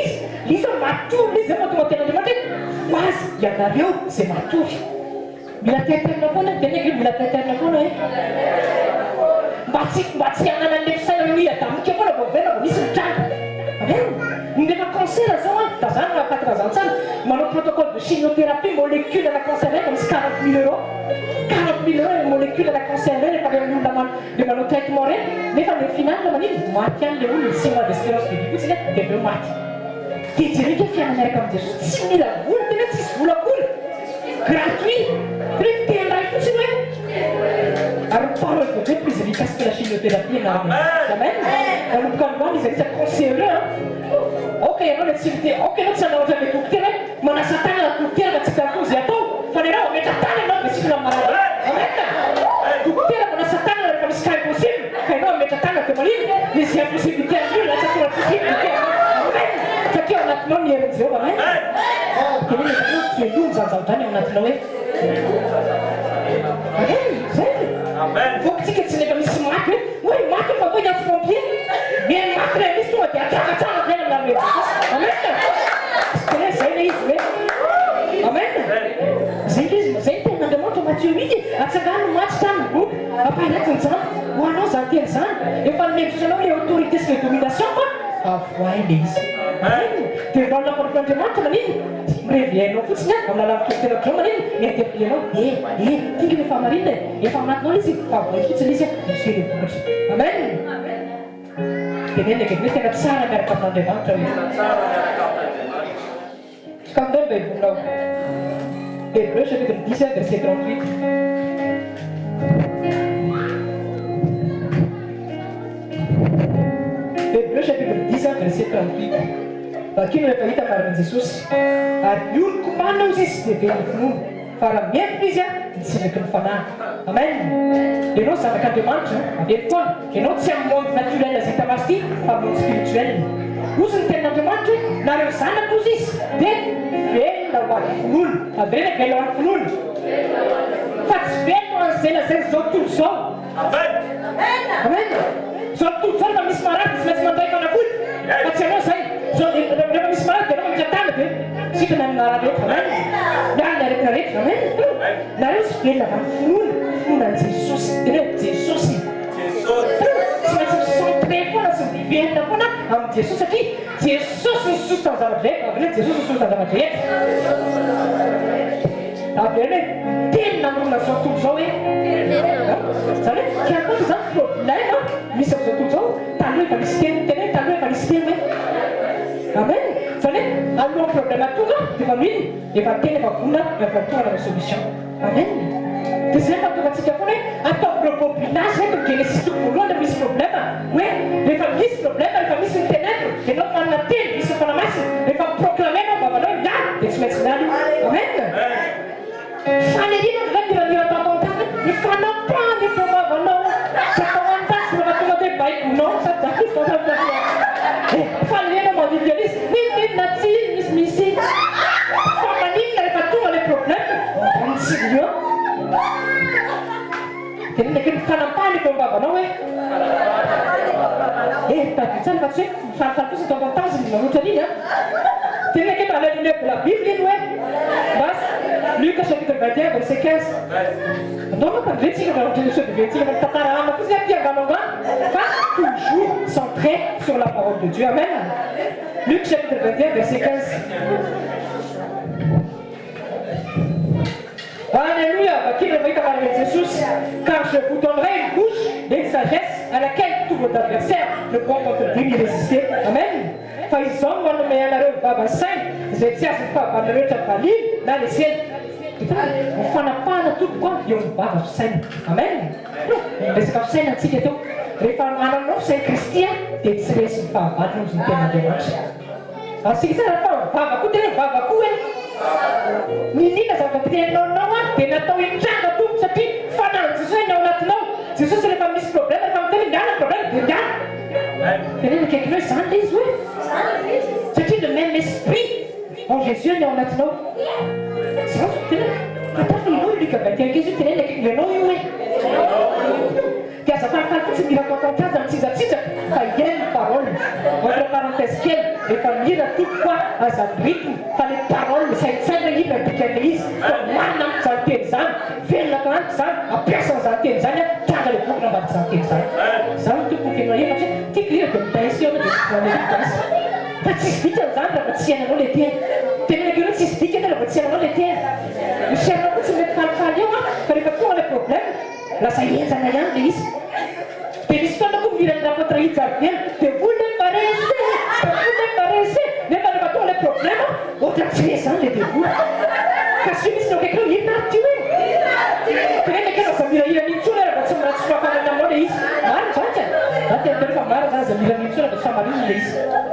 izy matory izy zay mahatonga tenin'Andriamanitra hoe hoazy ianareo zay matory mila teterina foana teneke mila teterina foana hoe mba tsy hanana le fisaina miadamika foana vovena vo misy mitranga amen mindefa cancer zao da zany mahafatira zany tsara manao protocole de chimiothérapie molécule à la cancer misy 40 000 euros 40 000 euros molécule à la cancer rehefa le olona le manao traitement reny nefa le final manino maty any le olona 6 mois d'espérance de vie fotsiny dia aveo maty dia jereka fiainana miaraka amin'ny Jesosy tsy mila vola tena tsisy volakoly gratuit tena tendray fotsiny hoe ary parole de Dieu plus efficace que la chimiothérapie amen manomboka androany izy anisaka conseiller ok ianao le tsy mite ok anao tsy anaohatra le dokotera manasa tanana dokotera fa tsy kako zay atao fa le raha metra tany anao dia sikona marady amen dokotera manasa tanana rehefa misy cas impossible fa ianao metra tanana dia manino misy impossibilité amin'io lasa tonga possibilité amen satria ao anatinao ny herin'i Jéhovah amen teneny etanao fielony zanjavondrany ao anatinao hoe amen zay vokotsika tsy nefa misy maty hoe maty fa koa hiasy pompier mais maty re misy tonga dia atsagatsanga tena amin'areo Jesosy amen tena zay le izy hoe amen zay le izy zay tenin'Andriamanitra Matthieu 8 atsangano maty taminy boky amparatiny zany ho anao zany teny zany efa nomempisanao le autorité sy le domination fa avoay le izy amen dia mba lamparipan'Andriamanitra manino mireveanao fotsiny amin'ny alalavitoeterako zao manino miinterpelenao tinga efa marina efa anatinao izy fa avoay fotsiny izy misy le vokatra amen teneny akeny hoe tena tsara miaraka amin'Andriamanitra hoe ka amin'ireo mba hivorinao Hébreux chapitre 10 verset 38 Hébreux chapitre 10 verset 38 bakino rehefa hita marinin'i Jesosy ary mioloko manao izy izy dia velony finono fa raha miempina izy mitsinaky ny fanahy amen ianao zanak'Andriamanitra avely foana ianao tsy amin'ny monde naturel azy hitan'azy ity fa monde spirituel ozy ny tenin'Andriamanitra hoe nareo zanaka ozy izy dia velona ho an'ny finono averena velona ho an'ny finono fa ratsy velona an'izay lazay zao tontolo zao. Amen. Zao tontolo zao rehefa misy marady tsy maintsy mandray fanafody. Fa tsy anao zay. Rehefa misy marady dia anao mikatana dia sika na minarady rehetra. Amen. Mialina rehetrarehetra. Amen. Nareo sy velona fa finoana an' Jesosy. Tenao Jesosy. Tsy maintsy micentré foana sy mivelona foana amin'ny Jesosy satria Jesosy ny soso tamin'ny zava-drehetra. Avy eo Jesosy ny soso tamin'ny zava-drehetra. Avy eo teny namorona zao tontolo zao hoe zany hoe kiantoka zany problème misy amin'izao tontolo zao taloha efa misy teny teny taloha efa misy teny hoe amen. Zany hoe alohan'ny problème tonga dia efa mino efa teny efa vonona efa tonga na solution. Amen. Dia zay mahatonga antsika foana hoe atao rebobinage eto Genesis toko voalohany misy problème hoe rehefa misy problème rehefa misy ny ténèbre ianao manana teny misy fanamasina rehefa proclamé anao vavanao miala dia tsy maintsy miala. Amen. Fanelina ndraiky miranira tatontaty ny fanampahany efa vavanao tsy atao an-tasy rehefa tonga hoe baikonao sady dakisy fanelina mandidialisy minina tsy misy fa maninona rehefa tonga le problème antsio dia nindreky ny fanampahany efa vavanao hoe taditsany fa tsy hoe falifaly fotsiny tatontazy ny marotra an'iny a tenez que dans la Bible, bas, Luc chapitre 21, verset 15. Donc, quand je dis que dans le chapitre 21, toujours centré sur la parole de Dieu. Amen. Luc chapitre 21, verset 15. Alléluia. Qui ne veut pas parler de Jésus? Car je vous donnerai une bouche et une sagesse à laquelle tous vos adversaires ne pourront contre lui résister. Amen. Fa izao manome anareo vava-saina izay tsy azo fahavalina rehetra valiny na le seny. Mifanapahana tompoko eo ny vava-saina. Amen. Resaka fisaina antsika teo. Rehefa mananao fisaina Kristy dia tsy resy ny fahavalina ozy ny ten'Andriamanitra. Asika tsara fa vava koa tena vava koa hoe minina zava-tenonao dia natao hitranga tompo satria fanahy Jesosy ao anatinao. Jesosy rehefa misy problème rehefa miteny miala problème dia miala. Tenez quelque chose sans les yeux. C'est le même esprit en Jésus est en maintenant. Ça, tenez. Quand tu fais l'eau, Luc 21, Jésus tenait le nom oui. Car ça parle pas de miracle en cas dans ces artistes. Pas y a une parole. Entre parenthèses qu'elle et famille à tout quoi à sa rythme. Pas les paroles, c'est un livre de l'église. Maintenant, ça t'aide ça. Fais la grande ça. Après ça, ça t'aide ça. T'as le programme de ça t'aide ça. Ça, tu peux faire rien parce que tu crées comme tension de l'église. Pas si vite aux arbres, pas si on les tient. T'es le gars si vite on pas si on les tient. Le chef là, tu mets pas le fallion, faire pas pour les problèmes. La ça y est, ça n'a rien de lisse. T'es l'histoire de vous dire la votre vie ça vient. Te voulez paraître, mais pas pour les problèmes. Autant que c'est ça les débuts. Parce que si on quelqu'un il n'a tué. T'es le gars ça mira il a mis tout là, parce que tu vas faire la mort de lisse. Mal ça. Nanti yang terus marah kan sembilan itu ada bersama Inggris.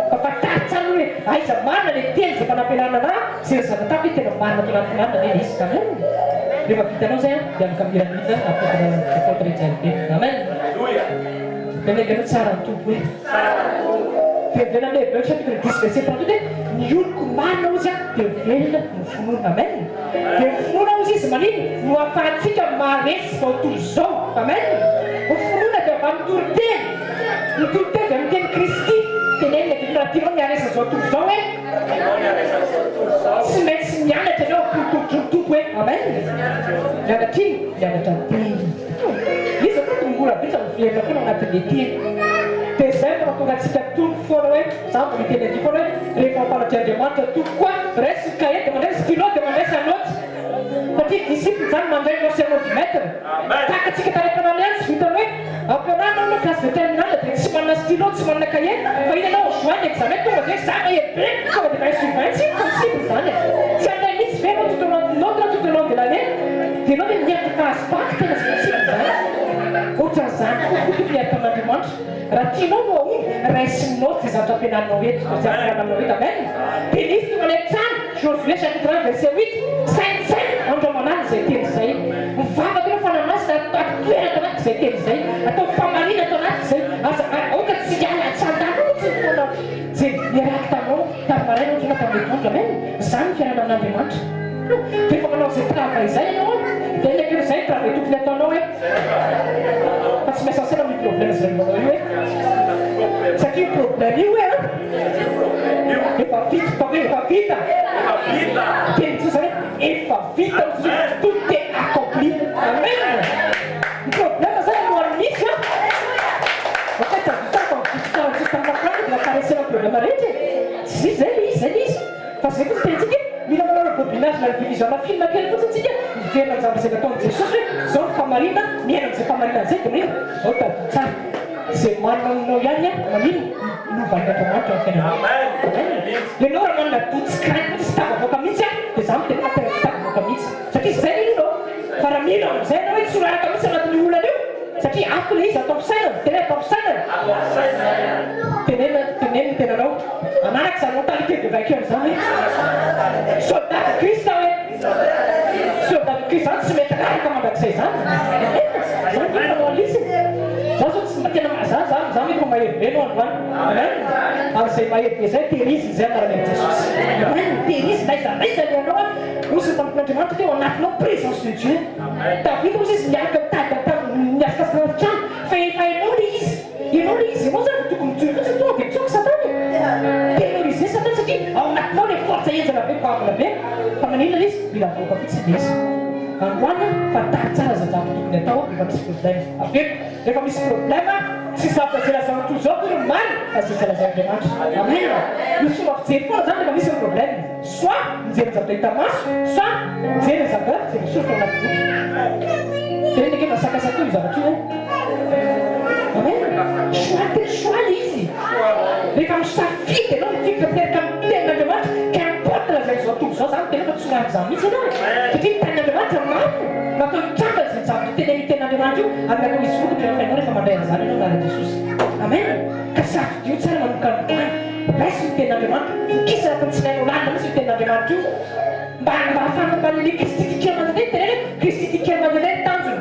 Kepatahan lu, ay sa mana ni tiyan sa panapilan na sila sa tapi tidak mana tulan-tulan na Inggris kan? Di ba kita nung saya dan kambiran kita apa kita terjadi. Amen. Kaya ganun sarang tubuh. Kaya ganun deh, berarti kita diskusi tentang itu. Nyun kumano siya, kaya mufunu amen. Kaya mufunu siya semanin muafat siya mares tuzo amen. Mufunu na kaya pamturten. Untuk dengan Kristi, tenang kita tidak nyari sesuatu zoe. Semestinya ada tidak tutup amen. Jangan ting, jangan cantik. Ini seperti mula bisa film aku nak terdetik. Desain waktu ngasih kartun forward, sampai kita di forward, rekor pada jadi macam tu kuat, res kaya dengan res kilo dengan res anot. Tapi disiplin jangan mandai no sentimeter. Tak kecil kita rekomendasi kita apa nama kelas tertenang, semana stilo, semana kaya, kaya nak usah examen tu macam sama ya, kalau kita surveillance, possible saja. Siapa ini sebenarnya tu tolong dilane, dia nak niat kelas pak, kita possible saja. Outra zany kokoa miaraka aman-Andriamanitra raha tianao no aomby raisinao ty zavatra ampianarina eto ampianarina eto amen. Dia nisy tonga ilay trano Josué chapitre 1 verset 8 sainsaina andromanany izay teny izay mivavaka ireo fanamasina atao toerana anaty izay teny izay atao famarina atao anaty izay asa aoka tsy hiala tsy-andalo tsy foana izay niaraka taminao tamaraina ohatrana tamin'ny tondro amen. Izany ny fiainana amin'Andriamanitra. Rehefa manao izay trava izay ianao Tenez que vous avez travaillé toute la temps, parce que c'est censé un problème, c'est le moment, c'est un problème, il va vite, tout est accompli. Amen. Le problème, c'est la mission. En fait, c'est un problème qui va apparaître un problème. C'est lisse. Parce que vous avez dit, il y a un copinage, la division, la fille, laquelle vous avez dit, il y a un observateur de choses, son famarina, mais c'est pas marina, c'est comme ça. C'est moi, non, Yann, nous va être moi qui fait le normalement la toute scrap sta con camicia che sempre sta con camicia sai che sei no faramino sei no sulla camicia la nulla più sai che anche lì sta top sign tene no anak sa non tali che vai che sai soldato Cristo si mette a come da sei sai non lì semakin masa sama ko may benon man ang say may pesa tiris zema na Jesus man tiris dai sa dia no usa tam na tematu te ona no presence de Dieu tapi tu sis ya ka ta nyaka sa chan fai no ris you know ris mo sa tu kum tu ke tu satan ke no ris satan sa ti au na no le forza yesa na pe pa na pe pamanina ris bila ko ka pitsis Angwana fatata za tamu tunetao kwa problem. Afik, leo misi problema sisi hapa sila sana tu zote ni mali basi sila sana demande. Amen. Nous sommes c'est pas dans le misi problème. Soit nous allons appeler tamas, soit nous allons appeler c'est sûr qu'on a tout. C'est que nous sakasa tout nous avons tout. Amen. Choix ici. Les femmes s'affiquent, non fique peut-être comme tellement de match qu'importe la raison tout ça ça tellement de soins amis c'est non. C'est tellement de match ma to chaka senza tena de maju alla ko isu ke fa no fa madaya sana no la Jesus amen kasa yu tsara man kan basu tena de maju kisa kan sina no la su tena de maju ba fa ni Kristi ke ma de tere Kristi ke ma de tanzu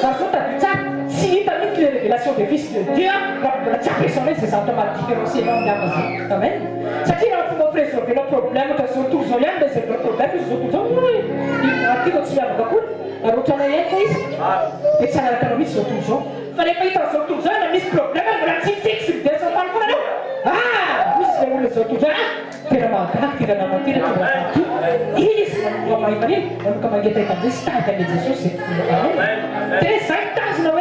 parce que ça si tu as mis les révélations des fils de Dieu la personne c'est ça automatique différencier non amen ça qui va vous résoudre le problème que sont tous rien mais c'est le problème que sont tous artigo ci abbiamo capito la rotta nei case e c'è la economia sotto fare poi tra sotto non mi problema non si fix adesso fa ancora no questo è uno sotto per la macchina la mattina tu non mai non come che te tanto sta per Gesù se te sai tanto no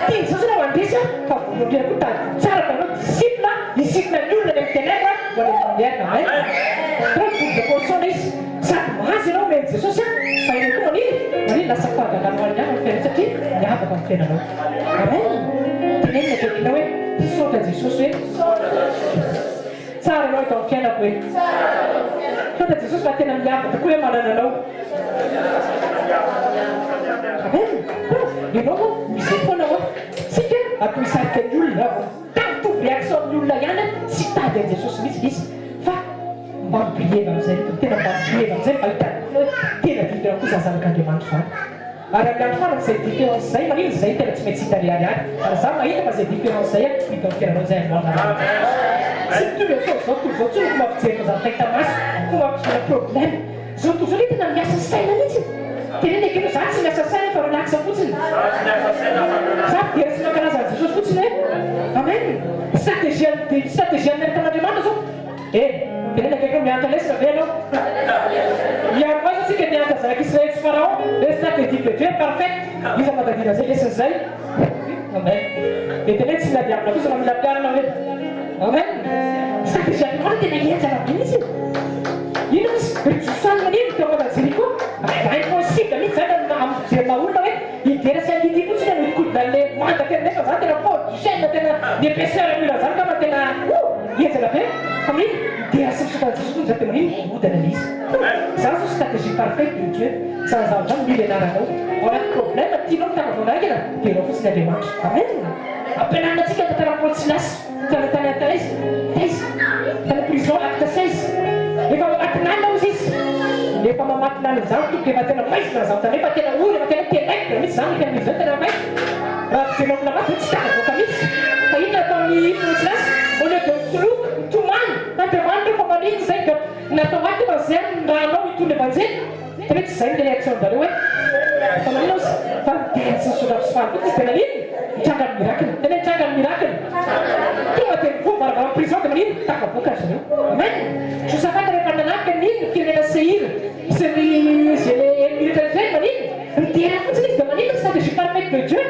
ti so se non pensa fa non dire tutta c'era per disciplina nulla del tenere vuole dire no però tutto persone Masih no men Jesus ya. Pai itu mari la sakwa ka kanwanya ka fere sati ya ba ka fere no. Amen. Tenen ko kinawe so ta Jesus ya. Sare no ka fere ko. So ta Jesus ba tenen ya ba ko ya mana no. Amen. You know, si ko no. Si ke aku sa ke nulla. Tanto reaction nulla yana si ta de Jesus mis prier dans cette tena prier dans cette tena différent que ça ça quand demande ça alors quand on cette différence ça il m'a dit tena tu mets derrière alors ça m'a dit que c'est différence ça il donc il a besoin de c'est tout le chose tout comment faire ça avec ta masse comment faire le problème surtout je dis dans la scène là tena que nous ça c'est nécessaire pour un accent pour ça c'est ce que ça c'est juste pour ça amen stratégie américaine demande ça Kena que me ata lesa velo. Ya coisa se que tem ata será que isso é faraó? Esta que diz que é perfeito. Isso é para dizer esse sei. Amen. E tem esse lá diabo, isso não me dá cara não. Amen. Está que já não tem ninguém já não disse. E nós, susah menino que agora se digo, ai possível, me sabe não, se é baú não é? E quer ser de tipo se não escuta, né? Manda que nem fazer a foto, chega de pessoa mira, sabe como tem a e essa lá vem? Amen. Dia sesuatu sesuatu satu menit mudah nalis. Salah satu strategi perfect Dieu, salah satu millénaire orang problema tidak tahu lagi lah. Dia fokus pada dia. Amen. Apa yang anda cakap tentang polisilas, tentang tes, tentang prison akta ses. Eva makna usis. Eva makna zantu ke batena mais na zantu, eva batena uri, batena telek, kami zantu kami zantu na mais. Rat sino na mas tak kami. Kaya na kami polisilas, oleh tu man, nanti mantu pemain saya natao aty mazay ranao itony evanjely tena tsy zay ny réaction-njareo hoe fa manino izy fa miteny sy nisondrafo sy faly izy tena nino mitranga ny miracle tena mitranga ny miracle tonga dia mivoa varavara prison dia manino tafavoaka azy ireo amen josaphat rehefa nanaraka nino firenena seir sy ny militaire zay manino midera fotsiny izy dia manino stratégie parfaite de Dieu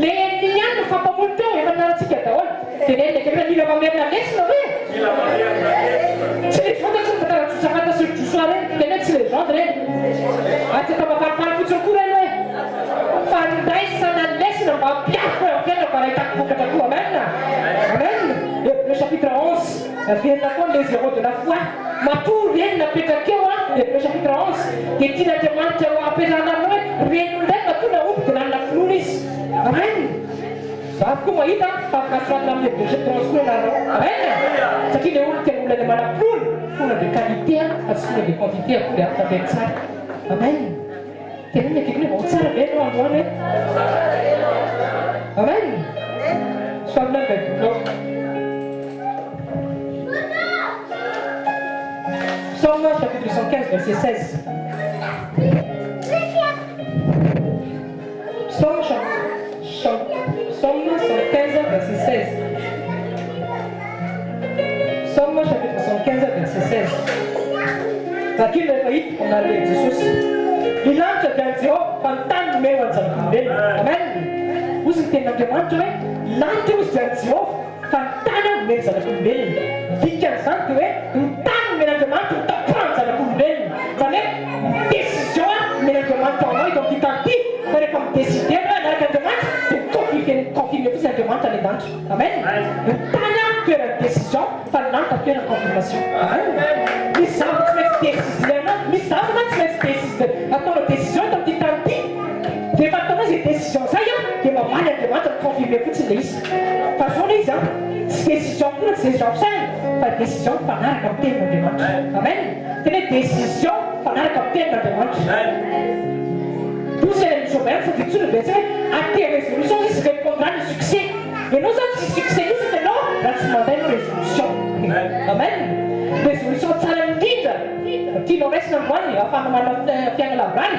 le niany no fampamono teo efa naratsika daholo dia nenekemena mila mamerina lesina hoe tsy légende tsy mitantara josaphat sy joshua reny tena tsy légende reny aty atao mafarifary fotsiny koa reny hoe fa ndraisana lesina mba ampiako hoe ampiana mba rahitako vokatra koa amen amen le chapitre 11 viena koa les héros de la foi matory reny napetraka eo le chapitre 11 dia tian'andriamanitra ampiarahana hoe reny ndray matoa naomby dia nanana finoana izy amen za koa mahita fa afirasoratina amin'ny berger transcour ianareo amen satria le olo tena olona le manam-pona fona de qualité fa tsy fona de quantité akoa le ampitambeny tsara amen tena ny akekiny hoe tsara be no androany amen soavina ny baibolao Psaume chapitre 115 verset 16 Psaume 115 verset 16 Psaume chapitre 115 verset 16 Zakiny rehefa hita manaraka Jesosy ny lanitra dia ny Jehova fa ny tany nomeny ho an-janak'olombelona amen ozy ny tenin'Andriamanitra hoe lanitra ozy dia ny Jehova fa ny tany nomeny zanak'olombelona dikan'izany dia hoe ny tany nomen'Andriamanitra mitaporany zanak'olombelona zany hoe décision nomen'Andriamanitra ao anao ito am'ty fa rehefa midécide hoe anaraka Andriamanitra dia confirme fotsiny Andriamanitra any an-danitra amen ny tany toerany décision fa ny lanitra toerany confirmation amen misy zavatra tsy maintsy décision misy zavatra tsy maintsy décision ataonao décision eto am'ty tany ity dia efa ataonao izay décision zay dia mamaly Andriamanitra confirme fotsiny le izy fa zao le izy tsy décision fona tsy décision fisaina fa décision fanaraka amin'ny tenin'Andriamanitra amen tena décision fanaraka amin'ny tenin'Andriamanitra tous les journalistes sont tous les versets à tes résolutions ils répondront le succès et nous autres si succès nous c'est non là tu m'as donné une résolution amen résolution talented tu n'en restes pas moins enfin on m'a fait la vraie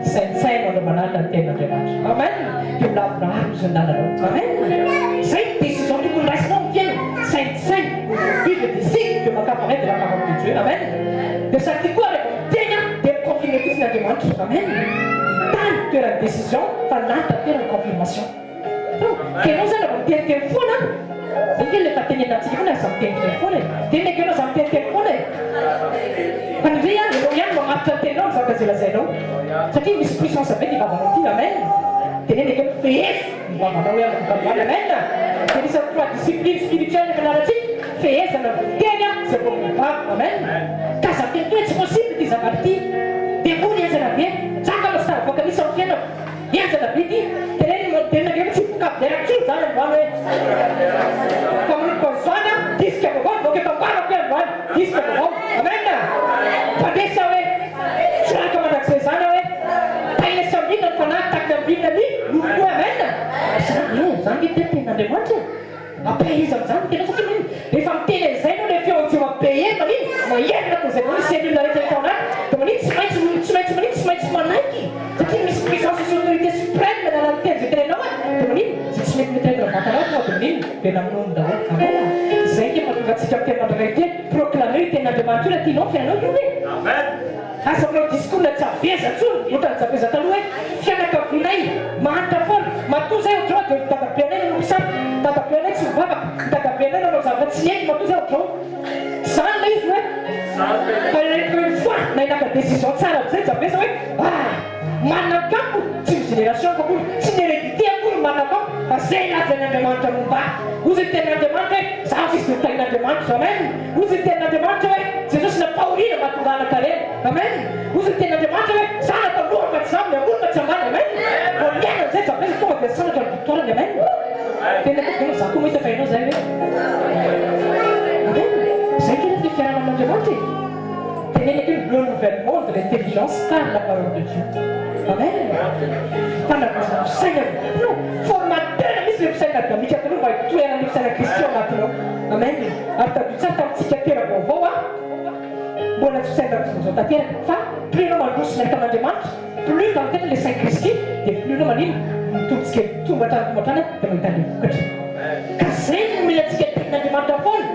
c'est on m'a donné la tête de amen que la vraie nous donne amen c'est décision tout le reste non vient c'est puis je décide de m'accaparer de la parole de Dieu amen de chaque quoi de confirmer tout ce que demande amen tant que la décision fa l'antapia la confirmation che non sanno che telefona perché le fatte niente anziché non sanno che telefona tiene che non sanno che telefona quando via non hanno matto te non sa che la zero sa che mi spiso sapete va avanti amen tiene che fes va ma noi abbiamo parlato amen che di sua disciplina spirituale per la razzi fes la tiene se può fare amen casa che tu è possibile di saperti dia pun yang saya lihat, sangat besar. Bukan di Sofian, yang saya lihat ini, tenaga kita buka dari kecil jalan bawa. Kamu konsuana, diskep bawa, bukan tempatnya bawa, diskep bawa. Amen. Pada sahaja, jangan kamu nak selesai we. Tanya sambil nak fanatik dan bina ni, lupa amen. Sangat kita tidak ada macam. Apa yang zaman kita suka ni? Ifam tidak saya nak lepas orang cuma payah ni, macam nak tu saya sedih dari telefon nak. Teman-teman semacam mana lagi? Jadi misprésence des autorités suprêmes dans la terre de Télénova. Teman-teman, si semacam itu adalah kata-kata teman-teman, benamnon dah. Amen. Saya que para kita setiap tema mereka proklamer tema Andriamanitra tino fianao juga. Amen. Asa mau diskusi nak biasa tu, bukan biasa terlalu. Fianakaviana ini, mantap. Matu saya udah tatapianan yang besar, tatapianan sebab tatapianan yang sangat siap, matu saya udah. Sana itu, kalau na inaka décision tsara zay zabe zao hoe manakapo tsy génération kapoly tsy nérédité akory manakapo fa zay lazan'Andriamanitra momba ozy ny tenin'Andriamanitra hoe zaho sisy ny tenin'Andriamanitra amen ozy ny tenin'Andriamanitra hoe Jesosy napaorina mahatongana reny amen ozy ny tenin'Andriamanitra hoe zaho nataloha fa tsy zaho miamolo fa tsy ambany amen vao miainana zay zabe zay tonga dia sanatra ny victoirany amen tena koa zaho koa mahita fa hainao zay hoe amen zay kena ty fiarana amin'Andriamanitra tenez que le nouvel monde, l'intelligence par la parole de Dieu. Amen. Par la parole du Seigneur. Non, formateur, mais le Seigneur, mais quand on va tout est dans le Christian maintenant. Amen. Après tout ça, tant que tu as pour voir, mbola tsy sainao tanteraka fa plus anao mandroso miaraka amin'Andriamanitra, plus dans le tena le Saint Christ dia plus anao manino mitombontsika tonga hatrany dia mahita le vokatra. Ka zay no mila antsika tenin'Andriamanitra foana.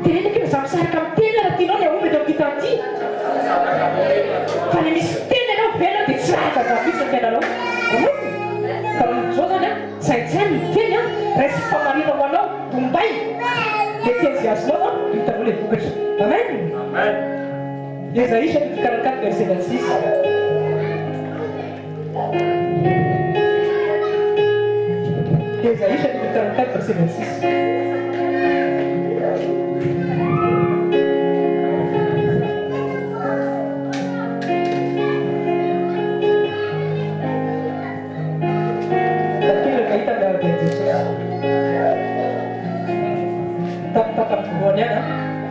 Teneniko io zaho misaraka amin'ny teny raha tianao ny aomby eto amin'ny tanty. Fa le misy teny ianao velona dia tsy raraka zaho mihitsy ny fiainanao. Ka zao zany a saintsainy miteny a resy famarina ho anao dombay le teny zay azonao a hitanao le vokatra. Amen. Ésaïe chapitre 44 verset 26. Ésaïe chapitre 44 verset 26.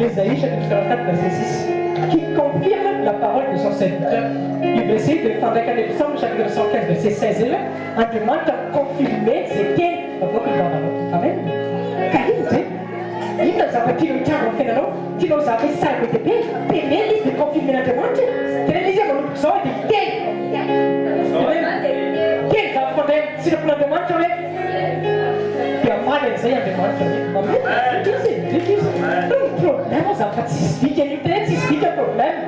Ésaïe chapitre 44 verset 6 qui confirme la parole de son serviteur. Il veut essayer de défendre les psaumes chapitre 115 verset 16 en demandant de confirmer ce qu'est votre parole. Amen. Car il dit, il nous a bâti le temps en fait non, qui nous a fait ça avec des pieds, et même il de confirmer la demande. C'est le deuxième psaume de quel va fonder sur le plan de demande. E a malha zay Andriamanitra Amen. Problema zavatra tsisy dika io tena tsisy dika problème.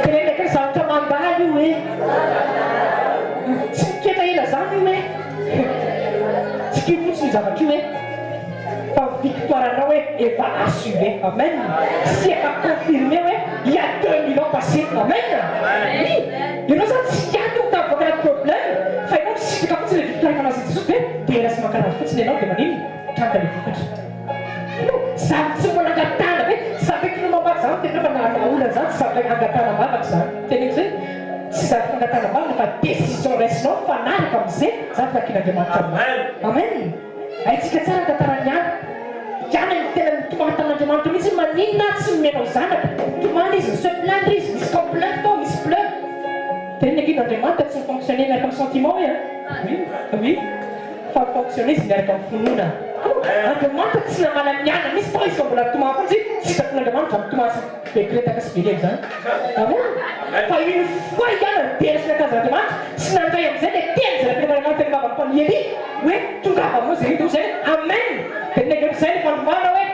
Tenenaka hoe zavatra mandalo io hoe tsy miketa ela zany io hoe tsy kio fotsiny zavatra io hoe fa victoirenao hoe efa assuré. Amen. Si efa confirmé hoe il y a 2000 ans passés. Amen. Oui. Ianao zany tsy hiato mitavoaka anaty problème fa ianao misitaka fotsiny le victoire efa nazy Jesosy hoe dia rasy mankanazy fotsiny ianao dia manino tranga le vokatra. Zaho tsy mbola angatana hoe savaiky no mamaky zany tena fa naolana zany tsy zavatra angatana mavaka zany teneko zay tsy zavatra angatana mavaka fa décision raisinao fanaraka amin'izay zany fakin'Andriamanitra. Amen. Haitsika tsara tantaraniana iana ny tena mitomany tamin'Andriamanitra mihitsy maninona tsy menao zanaka tomany izy se plaindre izy misy complainte tao misy pleur tenenaka ino Andriamanitra tsy mifonctionner miaraka amin'ny sentiment hoe oui fa fonctionner izy miaraka amin'ny finoana. Andriamanitra tsy namana miana misy tao izy fa mbola tomany foana izy tsy takon'Andriamanitra tomany sy bekretaka sy velevy zany. Amen. Fa une fois iana niderasy nakaz'Andriamanitra sy nandray amin'izay le teny zay nampian'Andriamanitra teny mavampany ery hoe tonga avamo zay ito zay amen. Tenenaka amin'izay ny fandromana hoe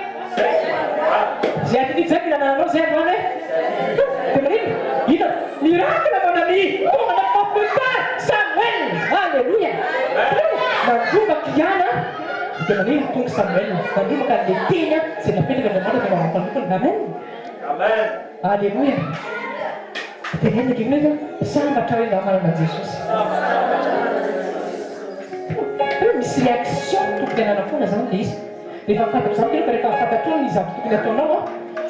zay atitity zay mihinananao zay androany hoe dia manino ino miracle mon ami tonga nafampeta Samuel. Alléluia. Nandromaka iana dia manino tonga Samuel nandromaka le teny zay nampian'Andriamanitra teny mavampany. Amen. Alléluia. Tenenaka ino hoe sambatra hoe namanana Jesosy. Misy réaction tokony anana foana zany le izy rehefa fantatra zany tena fa rehefa fantatrao ny zavatra tokony ataonao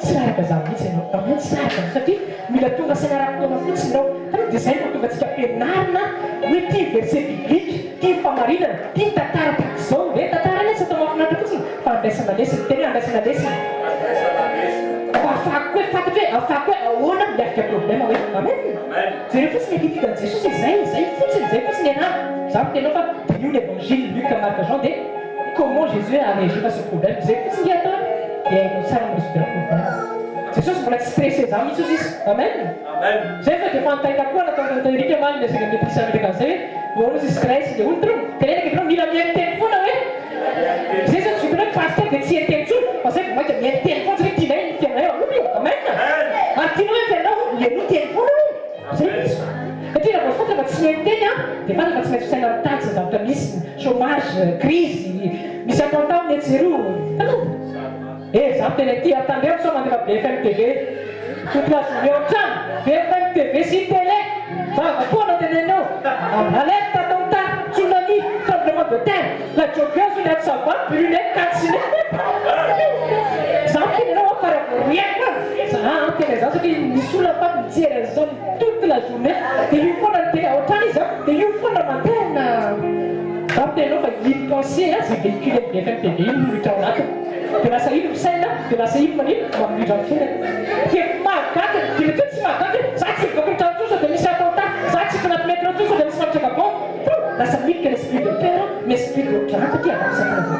tsy raraka zany mihitsy ianao. Amen. Tsy raraka satria mila tonga sainarakotaona fotsiny ianao dia zay no tonga antsika ampianarina hoe tia verset biblique tia famarinana tia tantara tahaka izao hoe tantara lesy atao mahafinaritra fotsiny fa andraisana lesy teny andraisana lesy afahako hoe fantatra hoe afahako hoe ahoana miarika problème hoe amen. Jereo fotsiny akitikan'i Jesosy zay fotsiny ianahy zany tenao fa io l'évangile Luc Marc Jean dia comment Jésus a réagi face au problème zay fotsiny atao dia hainao tsara miresoudre problème. Jesosy mbola tsy stressé zany mihitsy izy amen. Zay fa dia fantaina koa nataon'Erika maly le zay maîtrise amerika zay hoe olo izy stress dia olo tro tenenaka ianao mila mihaiteny foana hoe zay zany zokona pasteur dia tsy haiteny tsony fa zay vao mainka mihaiteny foana zay tianay ny fiainay aloha io amen. Ary tianao hoe fiainao le noteny foana hoe zay izy satria raha fantatra fa tsy mihaiteny dia fantatra fa tsy maintsy fisaina mitady zavatra misy chômage crise misy atao ny jero za tena ty attendez so mandefa BFM TV toute la journée au trano BFM TV sy télé zava-poana tenenao alerte attentat tsunami tremblement de terre la joggeuse une savoir brûlé calciné zany tenenao afara rien quoi za tena zany satria misy olona afaty mijery zao toute la journée dia io foana ny tena ohatrany izy dia io foana matena za tenenao fa ino pensée zay véhicule BFM TV io militra ao anatiny dia lasa ino misaina dia lasa ino manino mamindra ny fiainana dia mahagaga dia mety hoe tsy mahagaga za tsy mivoaka ny trano tsosa dia misy attentat za tsy tanaty metro tsosa dia misy fampitraka bon lasa midika l'esprit de peur mais esprit de trano satria avamsakana voa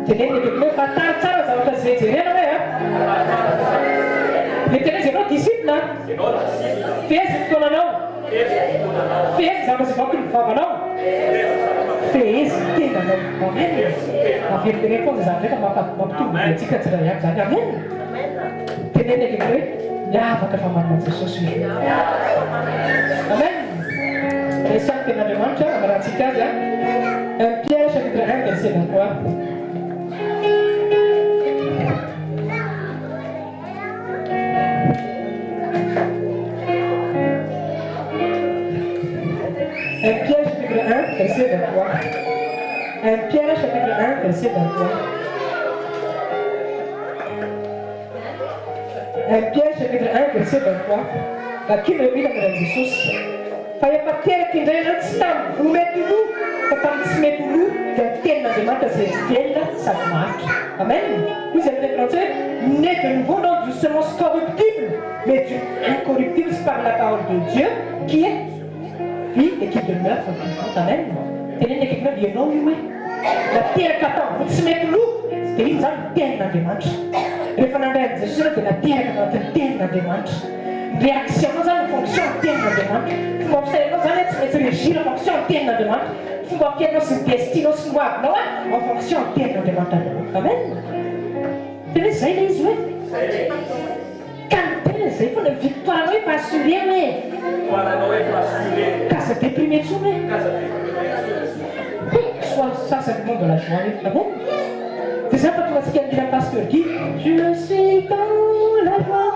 tenenaka hoe fa tary tsara zavatra zay jerena hoe dia fotoana fezy fotoananao fezy zavatra vaky ny vavanao fezy tenanao amen avelobeny foana zany rehefa mampitombo atsika tsiray aby zany amen teneny akeke hoe miavaka fa manana Jesosy amen resamy ten'Andriamanitra amarahantsika azy 1 Pierre chapitre 1 verset 23 1 Pierre chapitre 1 verset 23 1 Pierre chapitre 1 verset 23 1 Pierre chapitre 1 verset 23 Lakini vile mwana Jesús fa efa teraka indray tsy tambo mety lo fa tamin'ny tsy mety lo dia ten'Andriamanitra zay velona sady maty amen izy amin'ny français né de nouveau non d'une semence corruptible mais d'une incorruptible par la parole de Dieu qui est vie et qui demeure pour toujours amen tenene akeke dia ianao io hoe nateraka tamin'ny tsy mety lo dia iny zany ten'Andriamanitra rehefa nandray an'i Jesosy dia nateraka anatin'ny ten'Andriamanitra réaction zany fonction ten'Andriamanitra fomba fisainao zany tsy maintsy régir en fonction ten'Andriamanitra fomba fiainao sy ny destinao sy ny hoavinao en fonction ten'Andriamanitra amen tena zay le izy hoe tena zay fa ny victoirenao efa assuré kasa déprimé tsony soit ça c'est le monde de la joie amen c'est ça parce que quand il a pasteur dit je suis dans la joie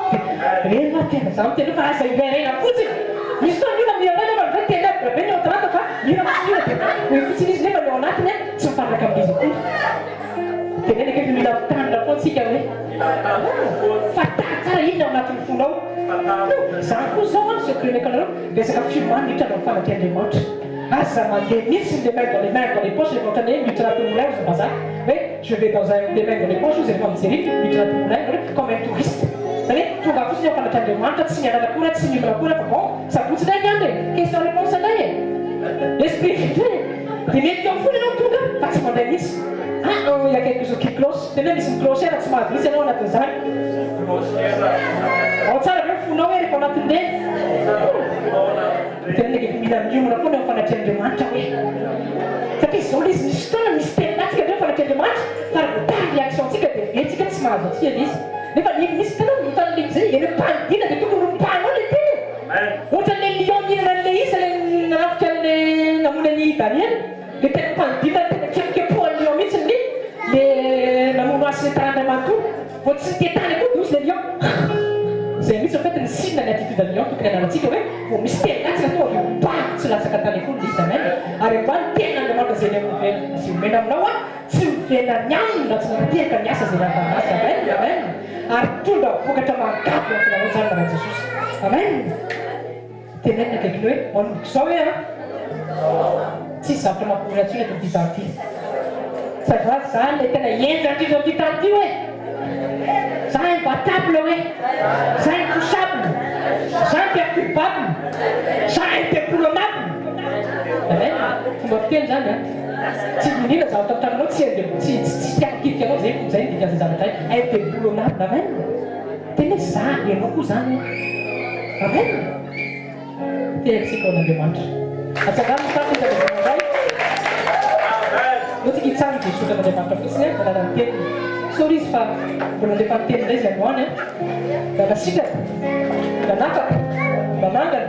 rehefa tena zany tena fa aza iverena fotsiny misy fotoana io miona nefa nizay tena be ny ao tanata fa io misyio dia fotsiny izy nefa ny ao anatiny tsy mifanaka amin'izy koa tenena akeke mila mitandra foantsika hoe fatary tsara iny ao anatin'ny fonao zany koa zao an secret anareo resaka filmany hitranao fanatry Andriamanitra aza mandeha mihitsy les mains dans les mains dans les poches rehefa ohatra hoe miditra moulin ozy bazaka hoe je vais dans un des mains dans les poches ozy rehefa mijery miditra moulin comme un touriste zany hoe tonga fotsiny ao fanatry Andriamanitra tsy mianana koa tsy miola koa fa bon sabotsy nay andro question réponse anay esprit vite dia mety eo foana anao tonga fa tsy mandeha mihitsy il y a quelque chose qui cloche tena misy miclochera tsy mahazo misy anao anatin'izany ao tsara ve fonao hoe rehefa anatin'le tena neke mila miomana foana ao fanatry Andriamanitra hoe satria zao le izy misy fotoana misy tenatsika ndreo fanatry Andriamanitra fa retard réactiontsika dia ventsika tsy mahazo atsika le izy nefa misy tena mitan'le zay eny mpanidina dia tokony rompanao le tena ohatran'le lion mihinan'le izy le narafitra le namona ny Daniel dia tena mpanidina tena kepokepoa lion mihitsy ny le namono azy ny tarandramatoa vao tsy tetany koa dia ozy le lion zay mihitsy en fait ny signe ny attitude lion tokony ananantsika hoe vao misy tenatsika to avy mipahako tsy latsaka tany koa izy amen ary mba ny ten'Andriamanitra zay ny amin'ny sy omena aminao a tsy mivena ny amina tsy nateraka ny asa zay rahatanasy amen amen ary tonga vokatra mangaby amin'ny filanao zany mara Jesosy amen tenenina akekiny hoe manomboka zao hoe tsy zavatra mampory atsony eto ty tany ty satria zany le tena enjana indrindra ty tany ty hoe ça imbattable hoe ça intouchable ça imperturbable ça indéboulonnable amen fomba fiteny zany tsy minina zavatra tananao tsy tiakokiriky anao zay zay dikaza zavatra indéboulonnable amen tena za ianao koa zany amen teaksika ao n'Andriamanitra atsangano tamin'izay no tsika hitsara Jesosy an'Andriamanitra fotsiny manana ny teniny sori izy fa mbola lefa miteny indray izy androany da nasika da nafaka da mangana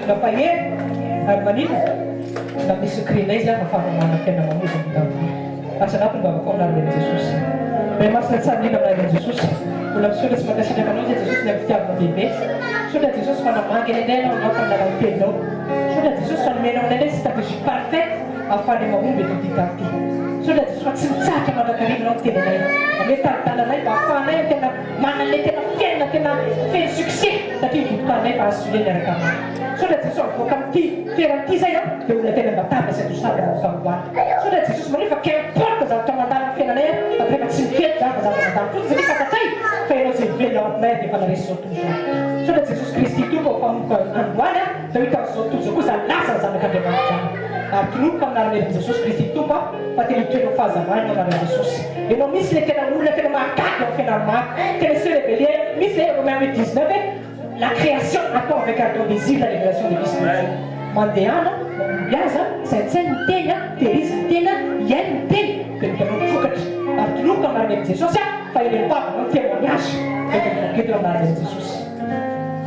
da pahery ary manino da misy secret-nay izy fa fahamana fiaina mamoza mitany asanapony mba avako amin'arina Jesosy ray masina tsara lina amin'arina Jesosy mbola misaotra tsy makasitraka anao zay Jesosy ny amin'ny fitiavana lehibe saotra Jesosy manamagy ny indray anao anao tamin'ny alalan'ny teninao saotra Jesosy fanomenao ny indray stratégie parfaite afahany mahomby eto ty tany ty saotra Jesosy fa tsy mitsahatra mandrakarivinao ny tenanay ame taritananay mba afahanay tena manan'le tena fiaina tena feno succès satria victoirenay fa assuré miaraka aminy saotra Jesosy mivoaka amin'ity toeran'ity zay dia olona tena mbatamba sy atosavy na famoana saotra Jesosy manefa qu'importe zavatra mandalo amin'ny fiainanay fa rehefa tsy mifety zany fa zavatra mandalo fotsiny satria fantatray fa ianao zay velona ao aminay dia efa naresy zao toujours saotra Jesosy Kristy tombo famoka androany da hita zao tojo koa za lasa ny zanak'Andriamanitra zany ary tolonoka amin'arina Jesosy Kristy tombo fa tena hitoenao fahazavana amin'arina Jesosy ianao misy le tena olona tena mahagaga amin'ny fiainana maro tena se révélé misy le Romains 8:19 la création attend avec un désir la révélation de Christ. Mandehana, Yaza, Sensen, Tena, Teris, Tena, Yen, Ten, que nous avons fouquet. Arthur, comme la même chose, il fallait pas un témoignage que nous avons dans Jésus.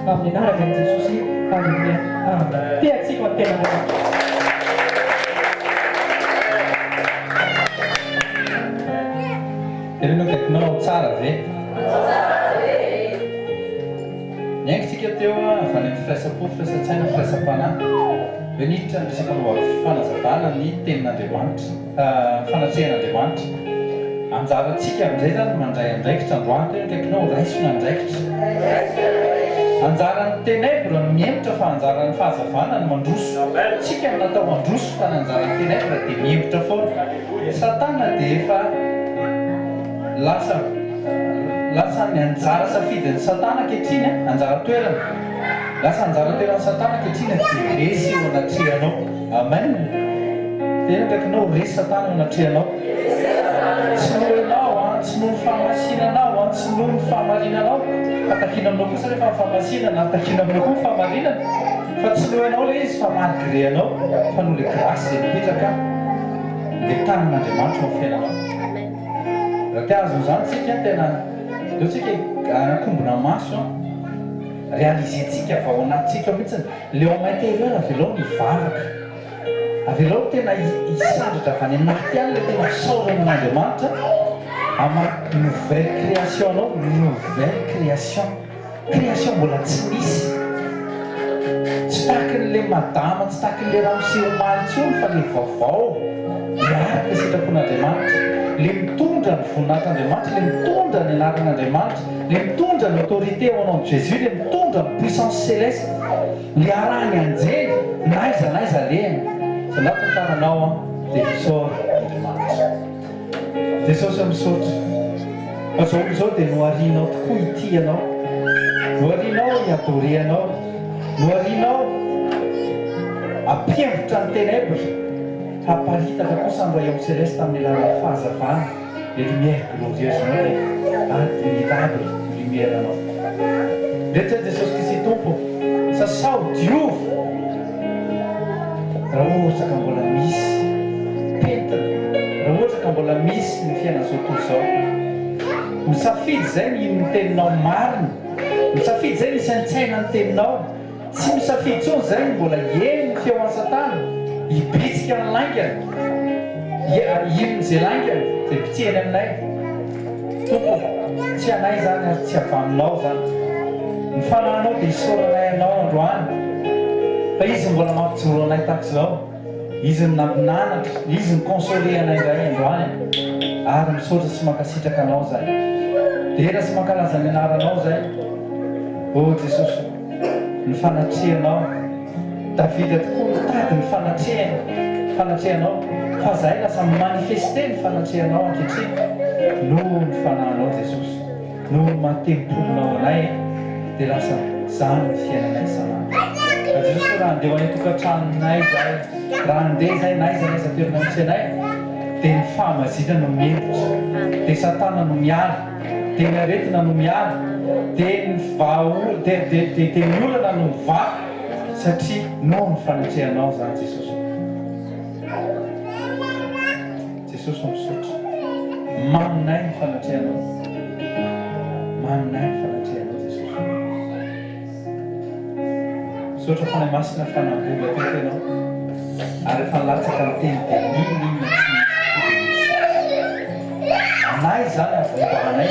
Amen. Dans la même Jésus, Alléluia. Amen. Théâtre, c'est quoi témoignage? Ireo kaikinao tsara ve niaintsika teo fa ny firaisapo firaisan-tsaina firaisampanahy hoe niditra ny resaka momba fanazavana ny tenin'Andriamanitra fanatrehan'Andriamanitra anjarantsika amin'izay zany mandray andraikitra androany tena kaikinao raisona andraikitra anjaran'ny ténèbre no miembotra fa anjaran'ny fahazavana no mandroso tsika no natao mandroso fa ny anjaran'ny ténèbre dia miembotra foana satana dia efa lasa ny anjara safidin'ny satana ankehitriny anjara toerana lasa anjara toeran'ny satana ankehitriny dia resy eo anatrehanao amen tena kaikinao resy satana eo anatrehanao tsy noenao tsy noho ny fahamasinanao tsy noho ny fahamarinanao atakinanao kosa rehefa fahamasinana atakinanao koa fahamarinana fa tsy noenao le izy fa malgréanao fa noho le grasy zay mipetraka le tanin'Andriamanitra ao fiainanao raha tia azo zany tsika tena deo tsika anakombona maso réalisentsika va ao anatsika mihitsiny leo ao intérieur avelao mivavaka avelao tena hisandratra avy any anaty any le tena fisaorana an'Andriamanitra amaky nouvelle création anao nouvelle création mbola tsy misy tsy tahakin'le madama tsy tahakin'le ramoseo malitsony fa le vaovao miaraka sitrapon'Andriamanitra le mitondra ny voninahitran'Andriamanitra le mitondra ny anaran'Andriamanitra le mitondra ny autorité au nom de Jésus le mitondra ny puissance céleste le arahany anjely naiza lehany sanatiny tananao dia misaora Andriamanitra Jesosy misaotra fa zao izao dia noharianao tokoa ity ianao noharianao hiadore anao noharianao ampiembotra ny ténèbre haparitaka kosa ny royaume céleste amin'ny alalan'ny fahazavana le lumière glorieuse anao le admirable lumière anao rehetra Jesosy Kristy tompo sasao diovy raha ohatra ka mbola misy pentina raha ohatra ka mbola misy ny fiainana zao toy zao misafidy zay ny ino ny teninao marina misafidy zay ny saintsaina ny teninao tsy misafidy tsony zay ny mbola eny ny feoan'ny satana hibitsika ny laingana ino zay laingana zay pitseny aminay tompo tsy anay zany ary tsy avy aminao zany ny fanahinao dia hisoranay anao androany fa izy mbola mampijoro anay tahaka zao izy ny nampinanatra izy ny console anay ray androany ary misaotra sy mankasitraka anao zay dera sy mankalaza ny anaranao zay o Jesosy ny fanatrehanao Davida tokoa mitady ny fanatrehanao fa zahay lasa manifeste ny fanatrehanao ankehitriny noho ny fanahinao Jesosy noho ny mahatempolinao anay dia lasa zany ny fiainanay sanany fa Jesosy raha andeha ho any tokantranonay zahay raha andeha zay naiza toerana misy anay dia ny fahamazina no miembotra dia satana no miala dia ny aretina no miala dia ny olana no miva satria noho ny fanatrehanao zany Jesosy misaotra maninay ny fanatrehanao Jesosy misaotra fanay masina fanambola teto ianao ary efa nilatsaka ny teny dia inona anay zany avombanay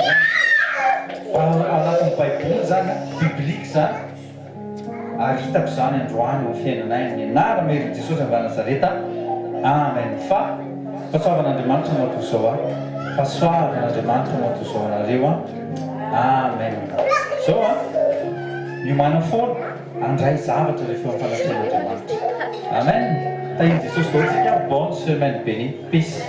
zany anatin'ny baiboly zany biblika zany ary hitako zany androany amin'ny fiainanay ny anara-mahery Jesosy avy Nazareta amen fa fahasoavan'Andriamanitra no atao zao fahasoavan'Andriamanitra no atao zao anareo amen zao miomana foana andray zavatra rehefa fanatrehan'Andriamanitra amen tahiny Jesosy daholo tsika bonne semaine bénie peace